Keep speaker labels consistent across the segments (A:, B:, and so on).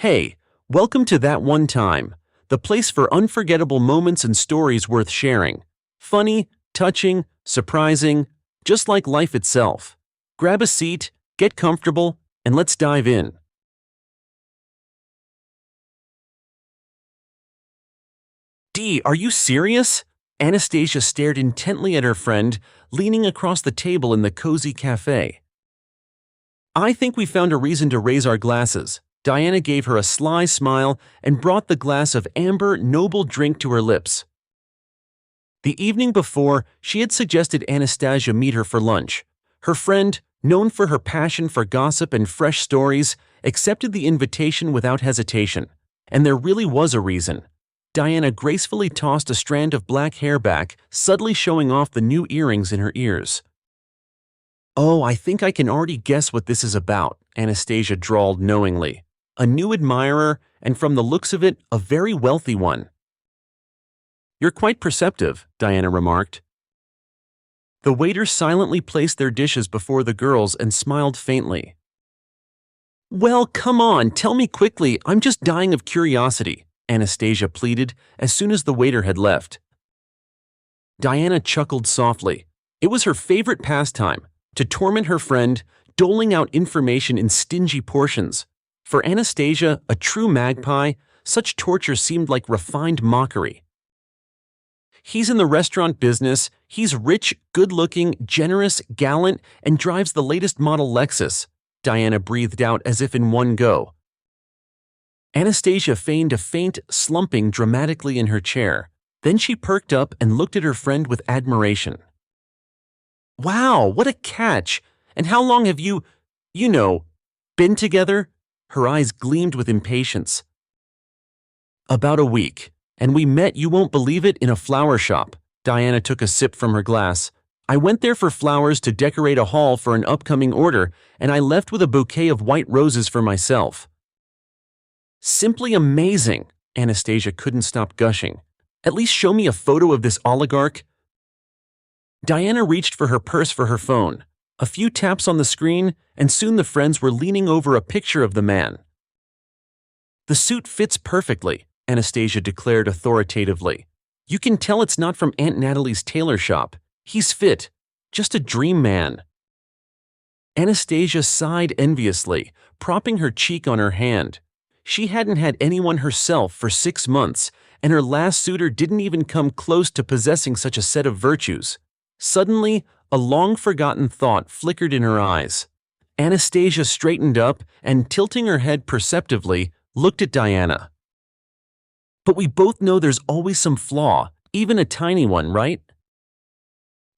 A: Hey, welcome to That One Time, the place for unforgettable moments and stories worth sharing. Funny, touching, surprising, just like life itself. Grab a seat, get comfortable, and let's dive in. Dee, are you serious? Anastasia stared intently at her friend, leaning across the table in the cozy cafe. I think we found a reason to raise our glasses. Diana gave her a sly smile and brought the glass of amber, noble drink to her lips. The evening before, she had suggested Anastasia meet her for lunch. Her friend, known for her passion for gossip and fresh stories, accepted the invitation without hesitation. And there really was a reason. Diana gracefully tossed a strand of black hair back, subtly showing off the new earrings in her ears. "Oh, I think I can already guess what this is about," Anastasia drawled knowingly. "A new admirer, and from the looks of it, a very wealthy one." "You're quite perceptive," Diana remarked. The waiters silently placed their dishes before the girls and smiled faintly. "Well, come on, tell me quickly, I'm just dying of curiosity," Anastasia pleaded as soon as the waiter had left. Diana chuckled softly. It was her favorite pastime, to torment her friend, doling out information in stingy portions. For Anastasia, a true magpie, such torture seemed like refined mockery. "He's in the restaurant business, he's rich, good-looking, generous, gallant, and drives the latest model Lexus," Diana breathed out as if in one go. Anastasia feigned a faint, slumping dramatically in her chair. Then she perked up and looked at her friend with admiration. "Wow, what a catch! And how long have you been together?" Her eyes gleamed with impatience. "About a week, and we met, you won't believe it, in a flower shop." Diana took a sip from her glass. "I went there for flowers to decorate a hall for an upcoming order, and I left with a bouquet of white roses for myself." "Simply amazing!" Anastasia couldn't stop gushing. "At least show me a photo of this oligarch." Diana reached for her purse for her phone. A few taps on the screen, and soon the friends were leaning over a picture of the man. "The suit fits perfectly," Anastasia declared authoritatively. "You can tell it's not from Aunt Natalie's tailor shop. He's fit. Just a dream man." Anastasia sighed enviously, propping her cheek on her hand. She hadn't had anyone herself for 6 months, and her last suitor didn't even come close to possessing such a set of virtues. Suddenly, a long-forgotten thought flickered in her eyes. Anastasia straightened up and, tilting her head perceptively, looked at Diana. "But we both know there's always some flaw, even a tiny one, right?"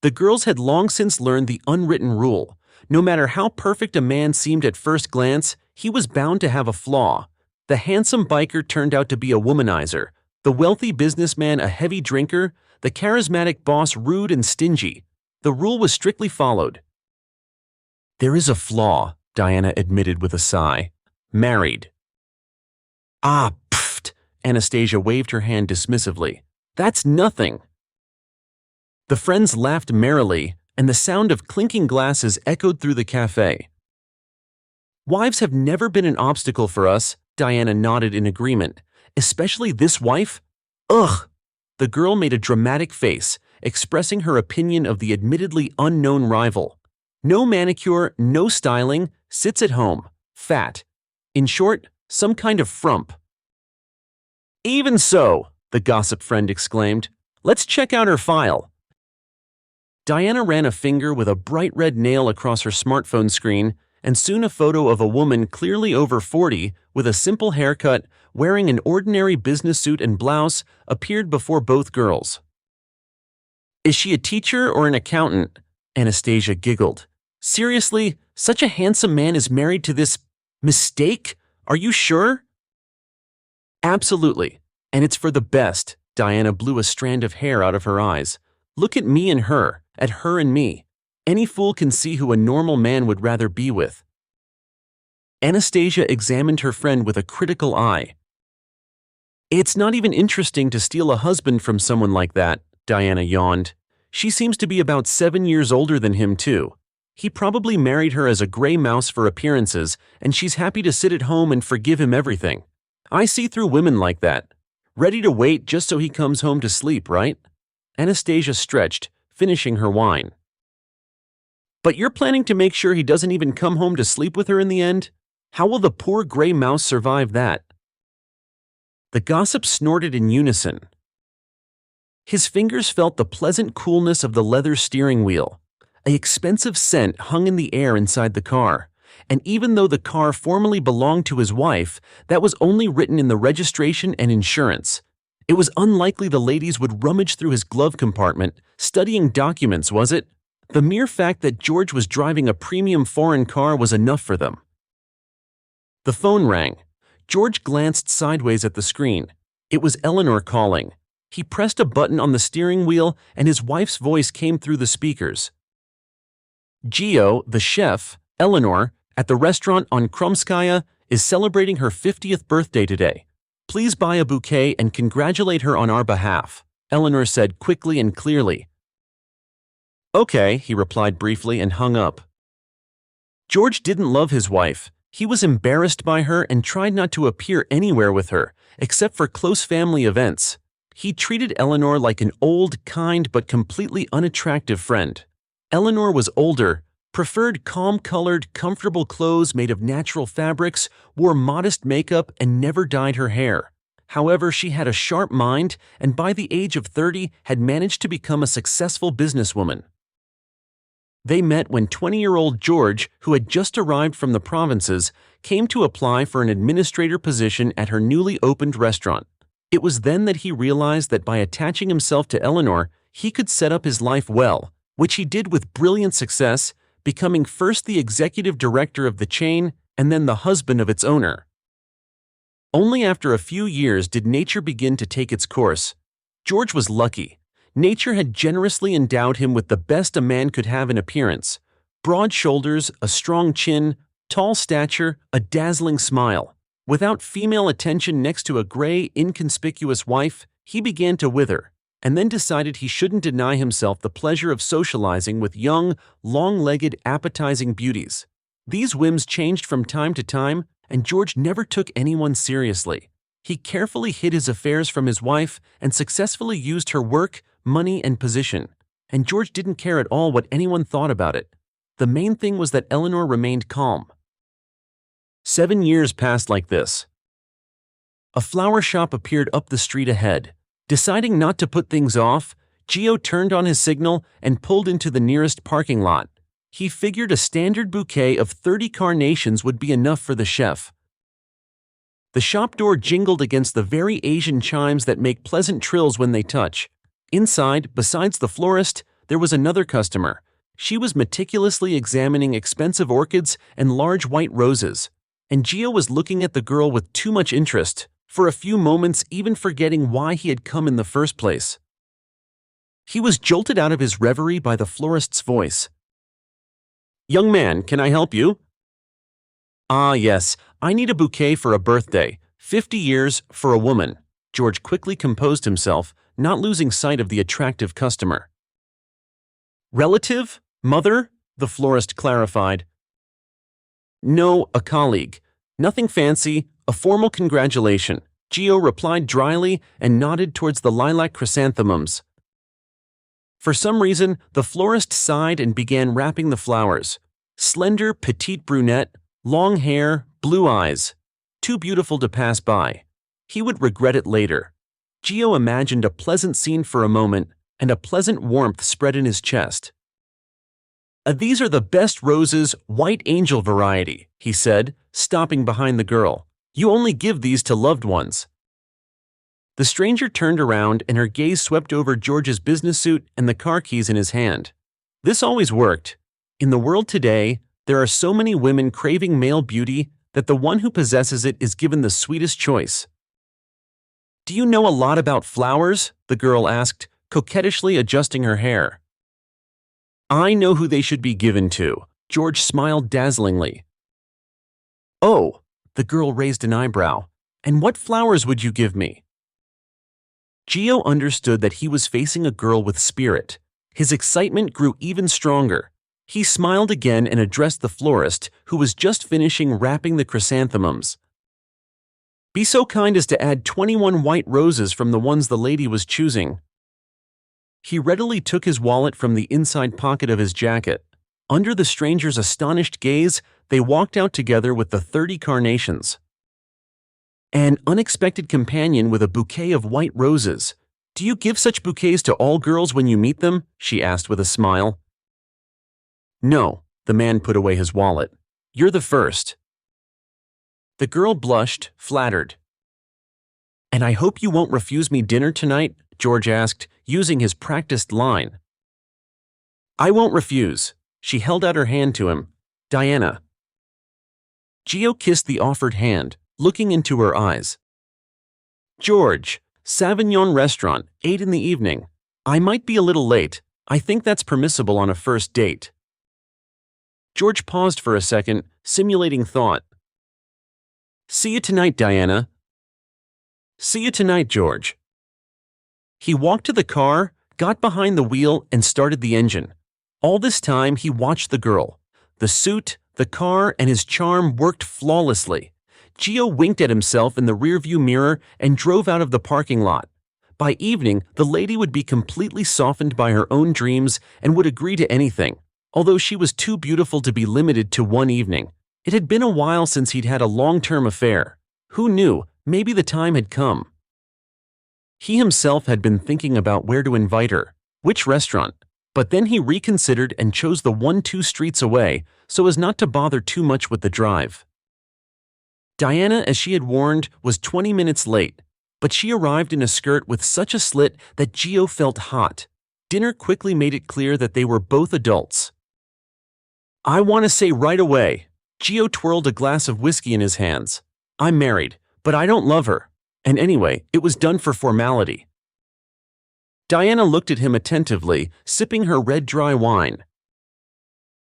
A: The girls had long since learned the unwritten rule. No matter how perfect a man seemed at first glance, he was bound to have a flaw. The handsome biker turned out to be a womanizer, the wealthy businessman a heavy drinker, the charismatic boss rude and stingy. The rule was strictly followed. "There is a flaw," Diana admitted with a sigh. "Married." "Ah, pfft," Anastasia waved her hand dismissively. "That's nothing." The friends laughed merrily, and the sound of clinking glasses echoed through the cafe. "Wives have never been an obstacle for us," Diana nodded in agreement. "Especially this wife? Ugh!" The girl made a dramatic face, expressing her opinion of the admittedly unknown rival. "No manicure, no styling, sits at home, fat. In short, some kind of frump." "Even so," the gossip friend exclaimed. "Let's check out her file." Diana ran a finger with a bright red nail across her smartphone screen, and soon a photo of a woman clearly over 40, with a simple haircut, wearing an ordinary business suit and blouse, appeared before both girls. "Is she a teacher or an accountant?" Anastasia giggled. "Seriously, such a handsome man is married to this mistake? Are you sure?" "Absolutely, and it's for the best." Diana blew a strand of hair out of her eyes. "Look at me and her, at her and me. Any fool can see who a normal man would rather be with." Anastasia examined her friend with a critical eye. "It's not even interesting to steal a husband from someone like that," Diana yawned. "She seems to be about 7 years older than him, too. He probably married her as a gray mouse for appearances, and she's happy to sit at home and forgive him everything. I see through women like that. Ready to wait just so he comes home to sleep, right? Anastasia stretched, finishing her wine. But you're planning to make sure he doesn't even come home to sleep with her in the end? How will the poor gray mouse survive that? The gossip snorted in unison. His fingers felt the pleasant coolness of the leather steering wheel. An expensive scent hung in the air inside the car, and even though the car formerly belonged to his wife, that was only written in the registration and insurance. It was unlikely the ladies would rummage through his glove compartment, studying documents, was it? The mere fact that George was driving a premium foreign car was enough for them. The phone rang. George glanced sideways at the screen. It was Eleanor calling. He pressed a button on the steering wheel and his wife's voice came through the speakers. Gio, the chef, Eleanor, at the restaurant on Krumskaya, is celebrating her 50th birthday today. Please buy a bouquet and congratulate her on our behalf, Eleanor said quickly and clearly. Okay, he replied briefly and hung up. George didn't love his wife. He was embarrassed by her and tried not to appear anywhere with her, except for close family events. He treated Eleanor like an old, kind, but completely unattractive friend. Eleanor was older, preferred calm-colored, comfortable clothes made of natural fabrics, wore modest makeup, and never dyed her hair. However, she had a sharp mind and by the age of 30 had managed to become a successful businesswoman. They met when 20-year-old George, who had just arrived from the provinces, came to apply for an administrator position at her newly opened restaurant. It was then that he realized that by attaching himself to Eleanor, he could set up his life well, which he did with brilliant success, becoming first the executive director of the chain and then the husband of its owner. Only after a few years did nature begin to take its course. George was lucky. Nature had generously endowed him with the best a man could have in appearance: broad shoulders, a strong chin, tall stature, a dazzling smile. Without female attention next to a gray, inconspicuous wife, he began to wither, and then decided he shouldn't deny himself the pleasure of socializing with young, long-legged, appetizing beauties. These whims changed from time to time, and George never took anyone seriously. He carefully hid his affairs from his wife and successfully used her work, money, and position, and George didn't care at all what anyone thought about it. The main thing was that Eleanor remained calm. 7 years passed like this. A flower shop appeared up the street ahead. Deciding not to put things off, Gio turned on his signal and pulled into the nearest parking lot. He figured a standard bouquet of 30 carnations would be enough for the chef. The shop door jingled against the very Asian chimes that make pleasant trills when they touch. Inside, besides the florist, there was another customer. She was meticulously examining expensive orchids and large white roses, and Gio was looking at the girl with too much interest, for a few moments even forgetting why he had come in the first place. He was jolted out of his reverie by the florist's voice. "Young man, can I help you?" "Ah, yes, I need a bouquet for a birthday, 50 years, for a woman." George quickly composed himself, not losing sight of the attractive customer. "Relative? Mother?" the florist clarified. "No, a colleague. Nothing fancy, a formal congratulation," Gio replied dryly and nodded towards the lilac chrysanthemums. For some reason, the florist sighed and began wrapping the flowers. Slender, petite brunette, long hair, blue eyes. Too beautiful to pass by. He would regret it later. Gio imagined a pleasant scene for a moment, and a pleasant warmth spread in his chest. These are the best roses, white angel variety," he said, stopping behind the girl. "You only give these to loved ones." The stranger turned around and her gaze swept over George's business suit and the car keys in his hand. This always worked. In the world today, there are so many women craving male beauty that the one who possesses it is given the sweetest choice. "Do you know a lot about flowers?" the girl asked, coquettishly adjusting her hair. "I know who they should be given to." George smiled dazzlingly. "Oh," the girl raised an eyebrow. "And what flowers would you give me?" Gio understood that he was facing a girl with spirit. His excitement grew even stronger. He smiled again and addressed the florist, who was just finishing wrapping the chrysanthemums. Be so kind as to add 21 white roses from the ones the lady was choosing. He readily took his wallet from the inside pocket of his jacket. Under the stranger's astonished gaze, they walked out together with the 30 carnations. An unexpected companion with a bouquet of white roses. Do you give such bouquets to all girls when you meet them? She asked with a smile. No, the man put away his wallet. You're the first. The girl blushed, flattered. And I hope you won't refuse me dinner tonight, George asked, using his practiced line. I won't refuse. She held out her hand to him. Diana. Gio kissed the offered hand, looking into her eyes. George, Savignon Restaurant, 8 in the evening. I might be a little late. I think that's permissible on a first date. George paused for a second, simulating thought. See you tonight, Diana. See you tonight, George. He walked to the car, got behind the wheel, and started the engine. All this time, he watched the girl. The suit, the car, and his charm worked flawlessly. Gio winked at himself in the rearview mirror and drove out of the parking lot. By evening, the lady would be completely softened by her own dreams and would agree to anything, although she was too beautiful to be limited to one evening. It had been a while since he'd had a long-term affair. Who knew, maybe the time had come. He himself had been thinking about where to invite her, which restaurant, but then he reconsidered and chose the one 2 streets away so as not to bother too much with the drive. Diana, as she had warned, was 20 minutes late, but she arrived in a skirt with such a slit that Gio felt hot. Dinner quickly made it clear that they were both adults. I want to say right away. Gio twirled a glass of whiskey in his hands. I'm married, but I don't love her. And anyway, it was done for formality. Diana looked at him attentively, sipping her red dry wine.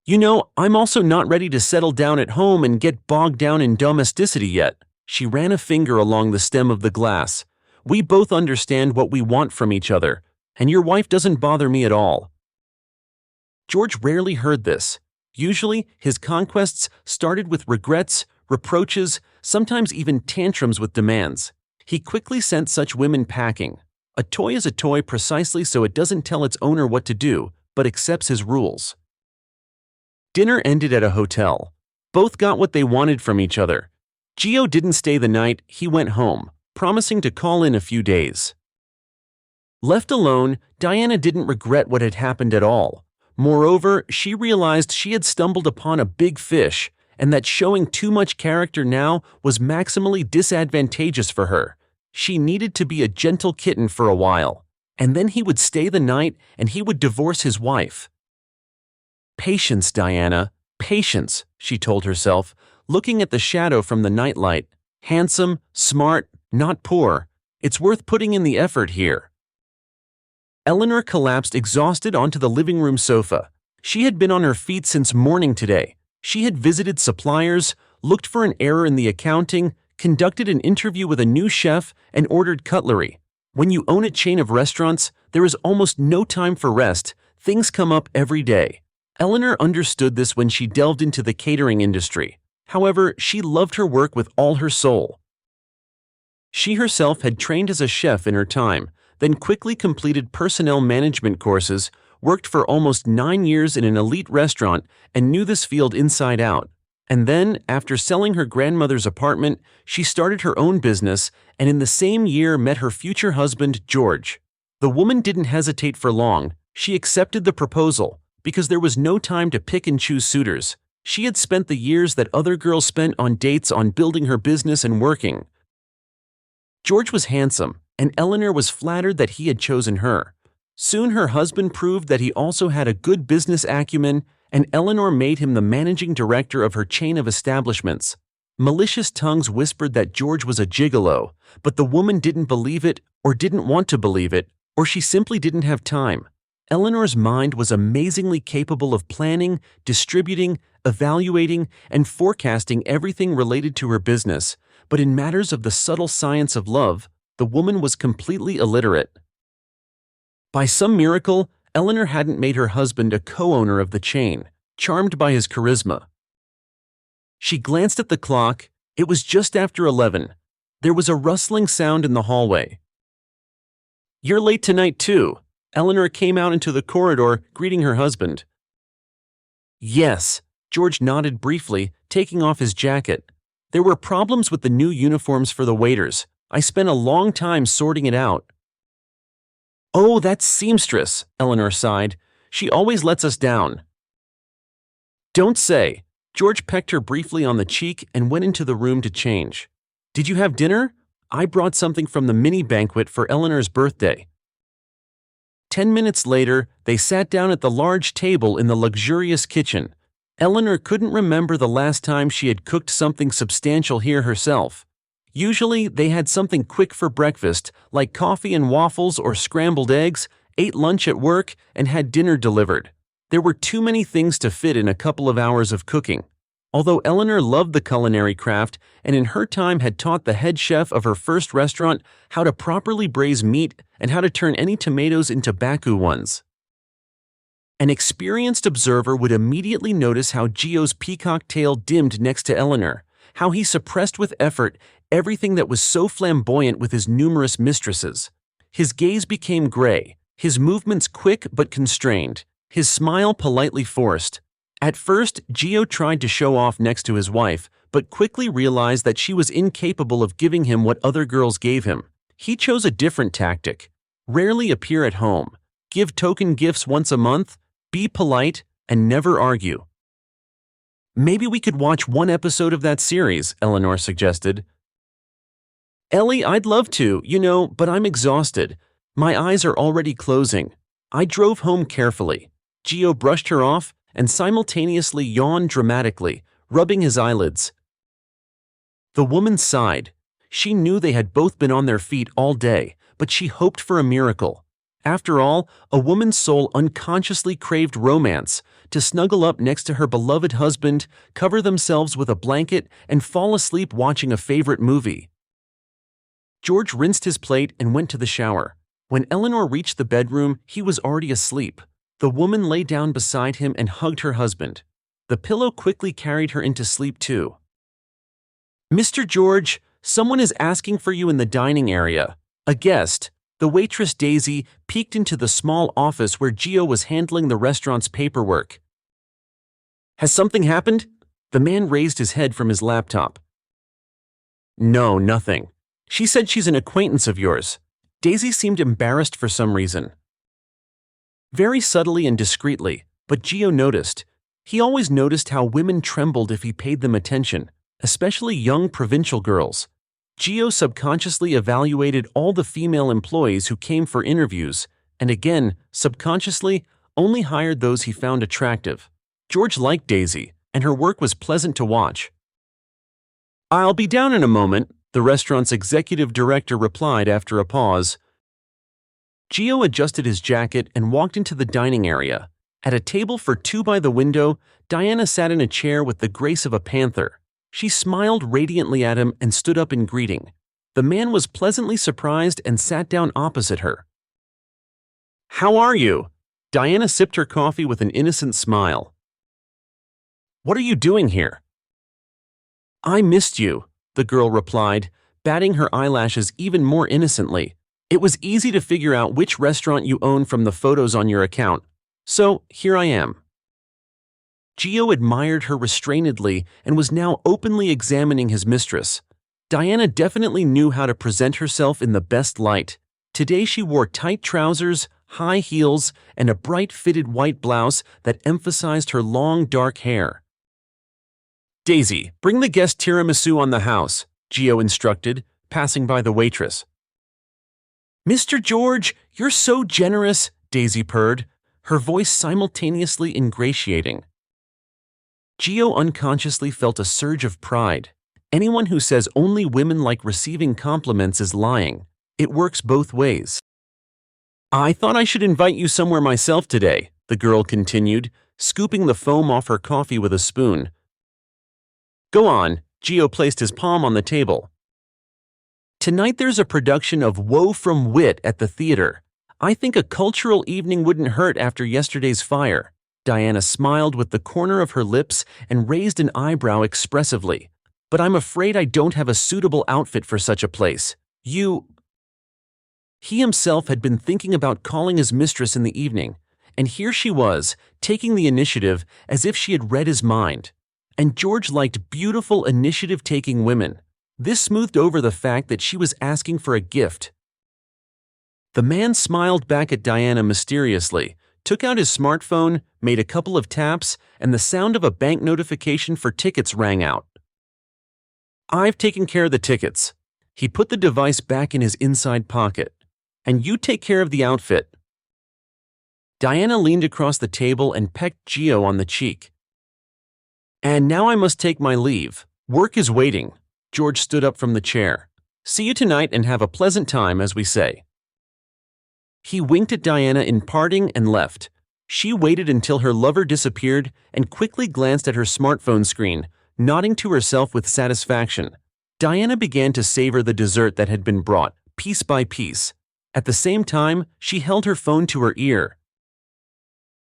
A: You know, I'm also not ready to settle down at home and get bogged down in domesticity yet. She ran a finger along the stem of the glass. We both understand what we want from each other, and your wife doesn't bother me at all. George rarely heard this. Usually, his conquests started with regrets, reproaches, sometimes even tantrums with demands. He quickly sent such women packing. A toy is a toy precisely so it doesn't tell its owner what to do, but accepts his rules. Dinner ended at a hotel. Both got what they wanted from each other. Gio didn't stay the night, he went home, promising to call in a few days. Left alone, Diana didn't regret what had happened at all. Moreover, she realized she had stumbled upon a big fish, and that showing too much character now was maximally disadvantageous for her. She needed to be a gentle kitten for a while, and then he would stay the night and he would divorce his wife. Patience, Diana, patience, she told herself, looking at the shadow from the nightlight. Handsome, smart, not poor. It's worth putting in the effort here. Eleanor collapsed exhausted onto the living room sofa. She had been on her feet since morning today. She had visited suppliers, looked for an error in the accounting, conducted an interview with a new chef, and ordered cutlery. When you own a chain of restaurants, there is almost no time for rest. Things come up every day. Eleanor understood this when she delved into the catering industry. However, she loved her work with all her soul. She herself had trained as a chef in her time, then quickly completed personnel management courses, worked for almost 9 years in an elite restaurant, and knew this field inside out. And then, after selling her grandmother's apartment, she started her own business, and in the same year met her future husband, George. The woman didn't hesitate for long. She accepted the proposal, because there was no time to pick and choose suitors. She had spent the years that other girls spent on dates on building her business and working. George was handsome, and Eleanor was flattered that he had chosen her. Soon her husband proved that he also had a good business acumen, and Eleanor made him the managing director of her chain of establishments. Malicious tongues whispered that George was a gigolo, but the woman didn't believe it, or didn't want to believe it, or she simply didn't have time. Eleanor's mind was amazingly capable of planning, distributing, evaluating, and forecasting everything related to her business, but in matters of the subtle science of love, the woman was completely illiterate. By some miracle, Eleanor hadn't made her husband a co-owner of the chain, charmed by his charisma. She glanced at the clock. It was just after 11. There was a rustling sound in the hallway. "You're late tonight, too." Eleanor came out into the corridor, greeting her husband. "Yes," George nodded briefly, taking off his jacket. "There were problems with the new uniforms for the waiters. I spent a long time sorting it out." "Oh, that seamstress," Eleanor sighed. "She always lets us down." "Don't say." George pecked her briefly on the cheek and went into the room to change. "Did you have dinner? I brought something from the mini banquet for Eleanor's birthday." 10 minutes later, they sat down at the large table in the luxurious kitchen. Eleanor couldn't remember the last time she had cooked something substantial here herself. Usually, they had something quick for breakfast, like coffee and waffles or scrambled eggs, ate lunch at work, and had dinner delivered. There were too many things to fit in a couple of hours of cooking. Although Eleanor loved the culinary craft and in her time had taught the head chef of her first restaurant how to properly braise meat and how to turn any tomatoes into Baku ones. An experienced observer would immediately notice how Gio's peacock tail dimmed next to Eleanor, how he suppressed with effort everything that was so flamboyant with his numerous mistresses. His gaze became gray, his movements quick but constrained, his smile politely forced. At first, Gio tried to show off next to his wife, but quickly realized that she was incapable of giving him what other girls gave him. He chose a different tactic. Rarely appear at home, give token gifts once a month, be polite, and never argue. "Maybe we could watch one episode of that series," Eleanor suggested. "Ellie, I'd love to, but I'm exhausted. My eyes are already closing." I drove home carefully. Gio brushed her off and simultaneously yawned dramatically, rubbing his eyelids. The woman sighed. She knew they had both been on their feet all day, but she hoped for a miracle. After all, a woman's soul unconsciously craved romance, to snuggle up next to her beloved husband, cover themselves with a blanket, and fall asleep watching a favorite movie. George rinsed his plate and went to the shower. When Eleanor reached the bedroom, he was already asleep. The woman lay down beside him and hugged her husband. The pillow quickly carried her into sleep too. "Mr. George, someone is asking for you in the dining area." A guest, the waitress Daisy, peeked into the small office where Gio was handling the restaurant's paperwork. "Has something happened?" The man raised his head from his laptop. "No, nothing. She said she's an acquaintance of yours." Daisy seemed embarrassed for some reason. Very subtly and discreetly, but Gio noticed. He always noticed how women trembled if he paid them attention, especially young provincial girls. Gio subconsciously evaluated all the female employees who came for interviews, and again, subconsciously, only hired those he found attractive. George liked Daisy, and her work was pleasant to watch. "I'll be down in a moment," the restaurant's executive director replied after a pause. Gio adjusted his jacket and walked into the dining area. At a table for two by the window, Diana sat in a chair with the grace of a panther. She smiled radiantly at him and stood up in greeting. The man was pleasantly surprised and sat down opposite her. "How are you?" Diana sipped her coffee with an innocent smile. "What are you doing here?" "I missed you," the girl replied, batting her eyelashes even more innocently. "It was easy to figure out which restaurant you own from the photos on your account. So, here I am." Gio admired her restrainedly and was now openly examining his mistress. Diana definitely knew how to present herself in the best light. Today she wore tight trousers, high heels, and a bright-fitted white blouse that emphasized her long dark hair. "Daisy, bring the guest tiramisu on the house," Gio instructed, passing by the waitress. "Mr. George, you're so generous," Daisy purred, her voice simultaneously ingratiating. Gio unconsciously felt a surge of pride. Anyone who says only women like receiving compliments is lying. It works both ways. "I thought I should invite you somewhere myself today," the girl continued, scooping the foam off her coffee with a spoon. "Go on," Gio placed his palm on the table. "Tonight there's a production of Woe from Wit at the theater. I think a cultural evening wouldn't hurt after yesterday's fire." Diana smiled with the corner of her lips and raised an eyebrow expressively. but I'm afraid I don't have a suitable outfit for such a place. He himself had been thinking about calling his mistress in the evening, and here she was, taking the initiative as if she had read his mind. And George liked beautiful, initiative-taking women. This smoothed over the fact that she was asking for a gift. The man smiled back at Diana mysteriously, took out his smartphone, made a couple of taps, and the sound of a bank notification for tickets rang out. "I've taken care of the tickets." He put the device back in his inside pocket. "And you take care of the outfit." Diana leaned across the table and pecked Gio on the cheek. "And now I must take my leave. Work is waiting." George stood up from the chair. "See you tonight and have a pleasant time, as we say." He winked at Diana in parting and left. She waited until her lover disappeared and quickly glanced at her smartphone screen, nodding to herself with satisfaction. Diana began to savor the dessert that had been brought, piece by piece. At the same time, she held her phone to her ear.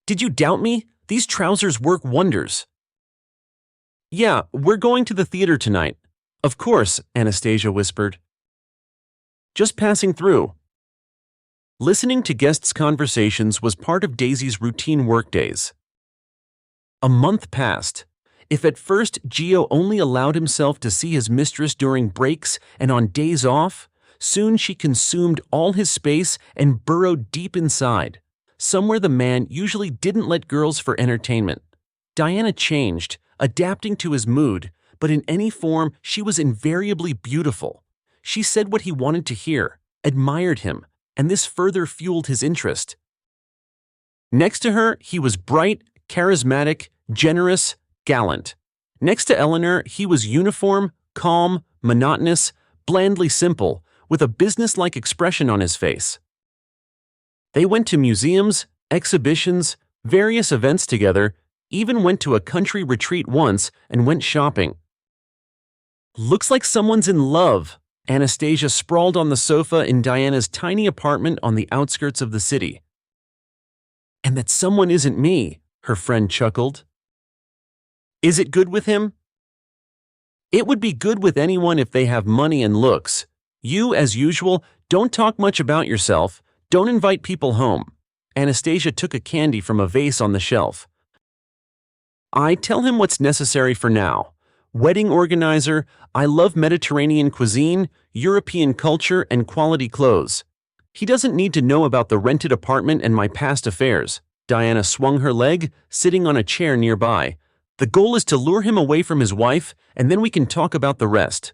A: "Did you doubt me? These trousers work wonders." "Yeah, we're going to the theater tonight." "Of course," Anastasia whispered. "Just passing through." Listening to guests' conversations was part of Daisy's routine workdays. A month passed. If at first Gio only allowed himself to see his mistress during breaks and on days off, soon she consumed all his space and burrowed deep inside, somewhere the man usually didn't let girls for entertainment. Diana changed, adapting to his mood, but in any form she was invariably beautiful. She said what he wanted to hear, admired him, and this further fueled his interest. Next to her, he was bright, charismatic, generous, gallant. Next to Eleanor, he was uniform, calm, monotonous, blandly simple, with a businesslike expression on his face. They went to museums, exhibitions, various events together, even went to a country retreat once and went shopping. "Looks like someone's in love." Anastasia sprawled on the sofa in Diana's tiny apartment on the outskirts of the city. "And that someone isn't me," her friend chuckled. "Is it good with him?" "It would be good with anyone if they have money and looks. You, as usual, don't talk much about yourself, don't invite people home." Anastasia took a candy from a vase on the shelf. "I tell him what's necessary for now. Wedding organizer, I love Mediterranean cuisine, European culture, and quality clothes. He doesn't need to know about the rented apartment and my past affairs." Diana swung her leg, sitting on a chair nearby. "The goal is to lure him away from his wife, and then we can talk about the rest."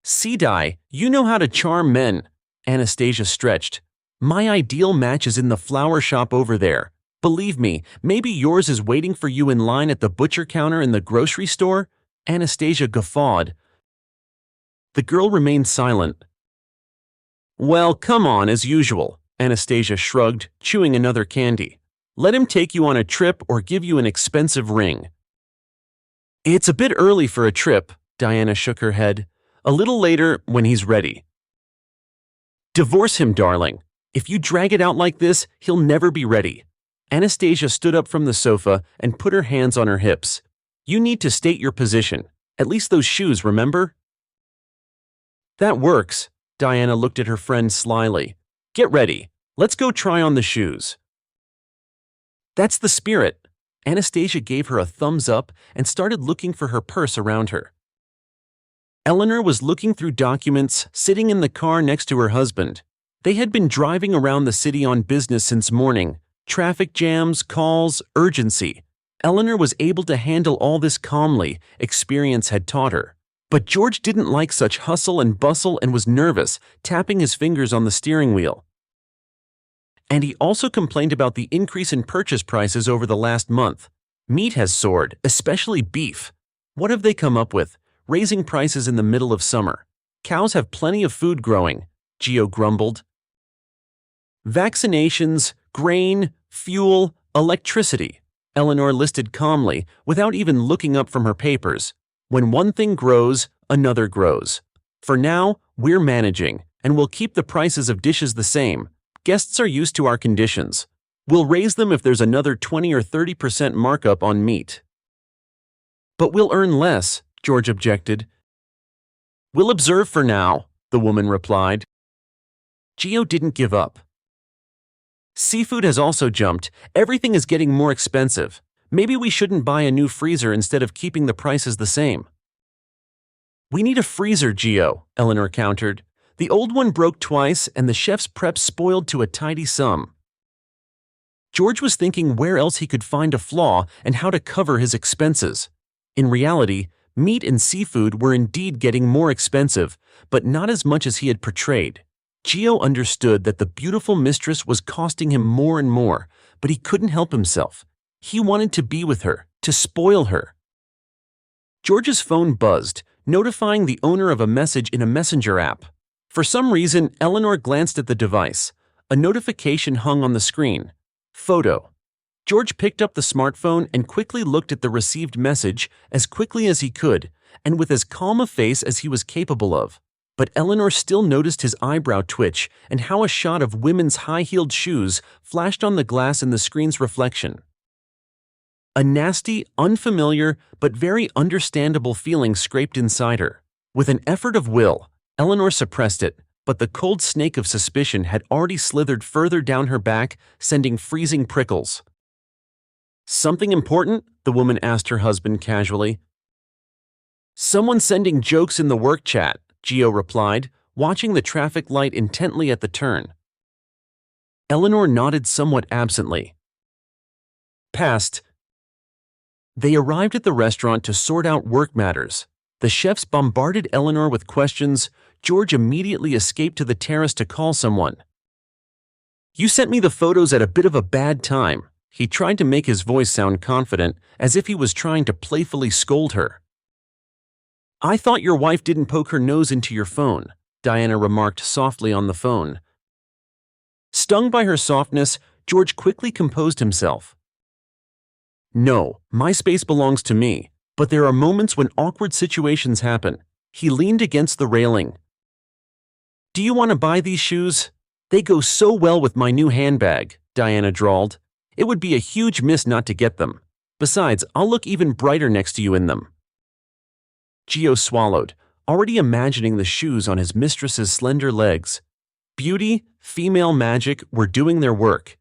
A: "See, Di, you know how to charm men." Anastasia stretched. "My ideal match is in the flower shop over there. Believe me, maybe yours is waiting for you in line at the butcher counter in the grocery store." Anastasia guffawed. The girl remained silent. "Well, come on, as usual." Anastasia shrugged, chewing another candy. "Let him take you on a trip or give you an expensive ring." "It's a bit early for a trip," Diana shook her head. "A little later, when he's ready." "Divorce him, darling. If you drag it out like this, he'll never be ready." Anastasia stood up from the sofa and put her hands on her hips. "You need to state your position. At least those shoes, remember?" "That works." Diana looked at her friend slyly. "Get ready. Let's go try on the shoes." "That's the spirit." Anastasia gave her a thumbs up and started looking for her purse around her. Eleanor was looking through documents, sitting in the car next to her husband. They had been driving around the city on business since morning. Traffic jams, calls, urgency. Eleanor was able to handle all this calmly, experience had taught her. But George didn't like such hustle and bustle and was nervous, tapping his fingers on the steering wheel. And he also complained about the increase in purchase prices over the last month. Meat has soared, especially beef. What have they come up with? Raising prices in the middle of summer. Cows have plenty of food growing, Gio grumbled. Vaccinations, grain, fuel, electricity. Eleanor listed calmly, without even looking up from her papers. When one thing grows, another grows. For now, we're managing, and we'll keep the prices of dishes the same. Guests are used to our conditions. We'll raise them if there's another 20 or 30% markup on meat. But we'll earn less, George objected. We'll observe for now, the woman replied. Gio didn't give up. Seafood has also jumped. Everything is getting more expensive. Maybe we shouldn't buy a new freezer instead of keeping the prices the same. We need a freezer, Gio, Eleanor countered. The old one broke twice and the chef's prep spoiled to a tidy sum. George was thinking where else he could find a flaw and how to cover his expenses. In reality, meat and seafood were indeed getting more expensive, but not as much as he had portrayed. Gio understood that the beautiful mistress was costing him more and more, but he couldn't help himself. He wanted to be with her, to spoil her. George's phone buzzed, notifying the owner of a message in a messenger app. For some reason, Eleanor glanced at the device. A notification hung on the screen. Photo. George picked up the smartphone and quickly looked at the received message as quickly as he could, and with as calm a face as he was capable of. But Eleanor still noticed his eyebrow twitch and how a shot of women's high-heeled shoes flashed on the glass in the screen's reflection. A nasty, unfamiliar, but very understandable feeling scraped inside her. With an effort of will, Eleanor suppressed it, but the cold snake of suspicion had already slithered further down her back, sending freezing prickles. Something important? The woman asked her husband casually. Someone sending jokes in the work chat, Gio replied, watching the traffic light intently at the turn. Eleanor nodded somewhat absently. Passed. They arrived at the restaurant to sort out work matters. The chefs bombarded Eleanor with questions. George immediately escaped to the terrace to call someone. You sent me the photos at a bit of a bad time. He tried to make his voice sound confident, as if he was trying to playfully scold her. I thought your wife didn't poke her nose into your phone, Diana remarked softly on the phone. Stung by her softness, George quickly composed himself. No, my space belongs to me, but there are moments when awkward situations happen. He leaned against the railing. Do you want to buy these shoes? They go so well with my new handbag, Diana drawled. It would be a huge miss not to get them. Besides, I'll look even brighter next to you in them. Gio swallowed, already imagining the shoes on his mistress's slender legs. Beauty, female magic were doing their work.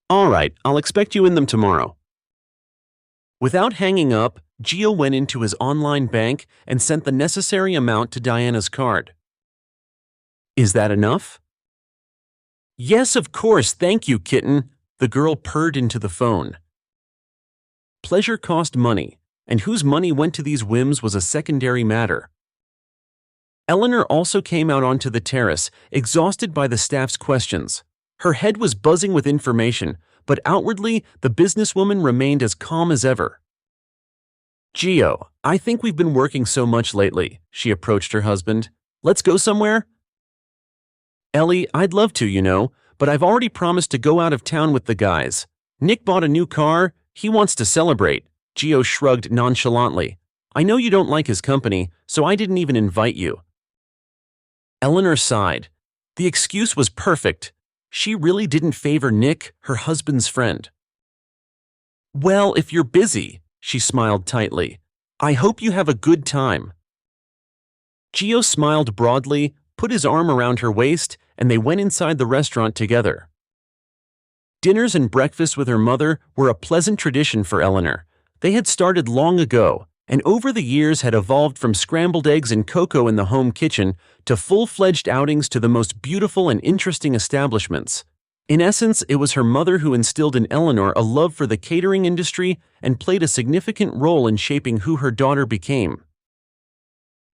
A: All right, I'll expect you in them tomorrow. Without hanging up, Gio went into his online bank and sent the necessary amount to Diana's card. Is that enough? Yes, of course, thank you, kitten, the girl purred into the phone. Pleasure cost money, and whose money went to these whims was a secondary matter. Eleanor also came out onto the terrace, exhausted by the staff's questions. Her head was buzzing with information, but outwardly, the businesswoman remained as calm as ever. Gio, I think we've been working so much lately, she approached her husband. Let's go somewhere? Ellie, I'd love to, you know, but I've already promised to go out of town with the guys. Nick bought a new car. He wants to celebrate. Gio shrugged nonchalantly. I know you don't like his company, so I didn't even invite you. Eleanor sighed. The excuse was perfect. She really didn't favor Nick, her husband's friend. Well, if you're busy, she smiled tightly. I hope you have a good time. Gio smiled broadly, put his arm around her waist, and they went inside the restaurant together. Dinners and breakfasts with her mother were a pleasant tradition for Eleanor. They had started long ago, and over the years had evolved from scrambled eggs and cocoa in the home kitchen to full-fledged outings to the most beautiful and interesting establishments. In essence, it was her mother who instilled in Eleanor a love for the catering industry and played a significant role in shaping who her daughter became.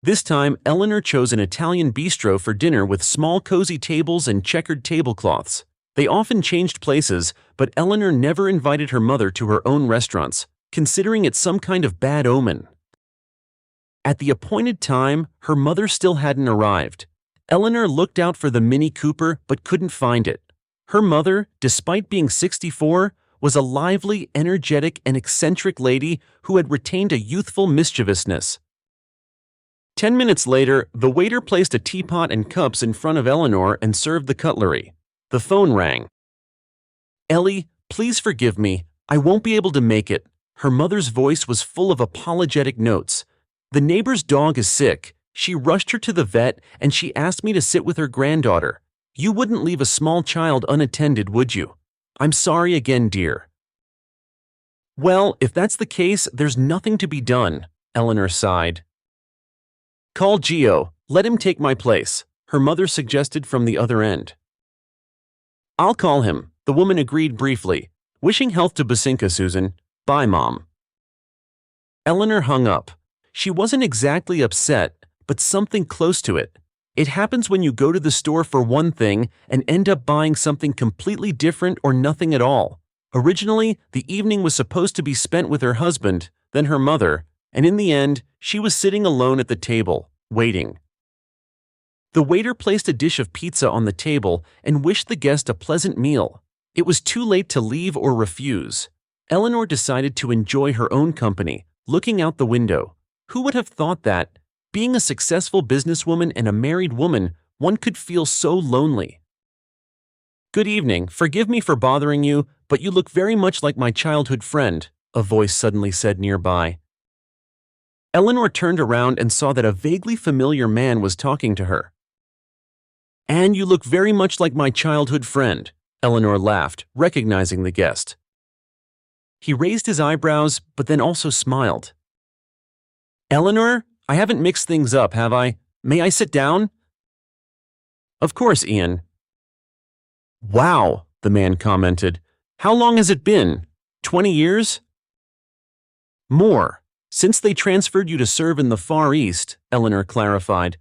A: This time, Eleanor chose an Italian bistro for dinner with small cozy tables and checkered tablecloths. They often changed places, but Eleanor never invited her mother to her own restaurants, considering it some kind of bad omen. At the appointed time, her mother still hadn't arrived. Eleanor looked out for the Mini Cooper but couldn't find it. Her mother, despite being 64, was a lively, energetic, and eccentric lady who had retained a youthful mischievousness. 10 minutes later, the waiter placed a teapot and cups in front of Eleanor and served the cutlery. The phone rang. Ellie, please forgive me. I won't be able to make it. Her mother's voice was full of apologetic notes. The neighbor's dog is sick. She rushed her to the vet and she asked me to sit with her granddaughter. You wouldn't leave a small child unattended, would you? I'm sorry again, dear. Well, if that's the case, there's nothing to be done, Eleanor sighed. Call Gio. Let him take my place, her mother suggested from the other end. I'll call him, the woman agreed briefly. Wishing health to Basinka, Susan. Bye, Mom. Eleanor hung up. She wasn't exactly upset, but something close to it. It happens when you go to the store for one thing and end up buying something completely different or nothing at all. Originally, the evening was supposed to be spent with her husband, then her mother, and in the end, she was sitting alone at the table, waiting. The waiter placed a dish of pizza on the table and wished the guest a pleasant meal. It was too late to leave or refuse. Eleanor decided to enjoy her own company, looking out the window. Who would have thought that, being a successful businesswoman and a married woman, one could feel so lonely? Good evening, forgive me for bothering you, but you look very much like my childhood friend, a voice suddenly said nearby. Eleanor turned around and saw that a vaguely familiar man was talking to her. And you look very much like my childhood friend, Eleanor laughed, recognizing the guest. He raised his eyebrows, but then also smiled. Eleanor, I haven't mixed things up, have I? May I sit down? Of course, Ian. Wow, the man commented. How long has it been? 20 years? More. Since they transferred you to serve in the Far East, Eleanor clarified.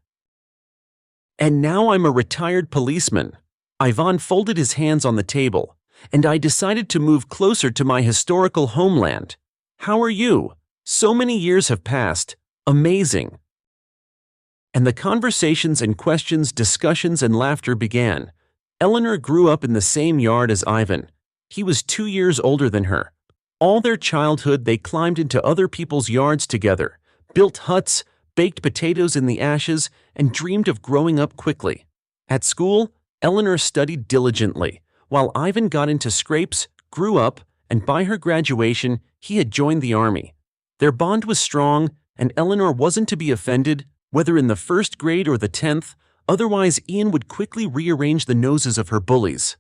A: And now I'm a retired policeman. Ivan folded his hands on the table, and I decided to move closer to my historical homeland. How are you? So many years have passed. Amazing. And the conversations and questions, discussions and laughter began. Eleanor grew up in the same yard as Ivan. He was 2 years older than her. All their childhood they climbed into other people's yards together, built huts, baked potatoes in the ashes, and dreamed of growing up quickly. At school, Eleanor studied diligently, while Ivan got into scrapes, grew up, and by her graduation, he had joined the army. Their bond was strong, and Eleanor wasn't to be offended, whether in the 1st grade or the 10th, otherwise Ian would quickly rearrange the noses of her bullies.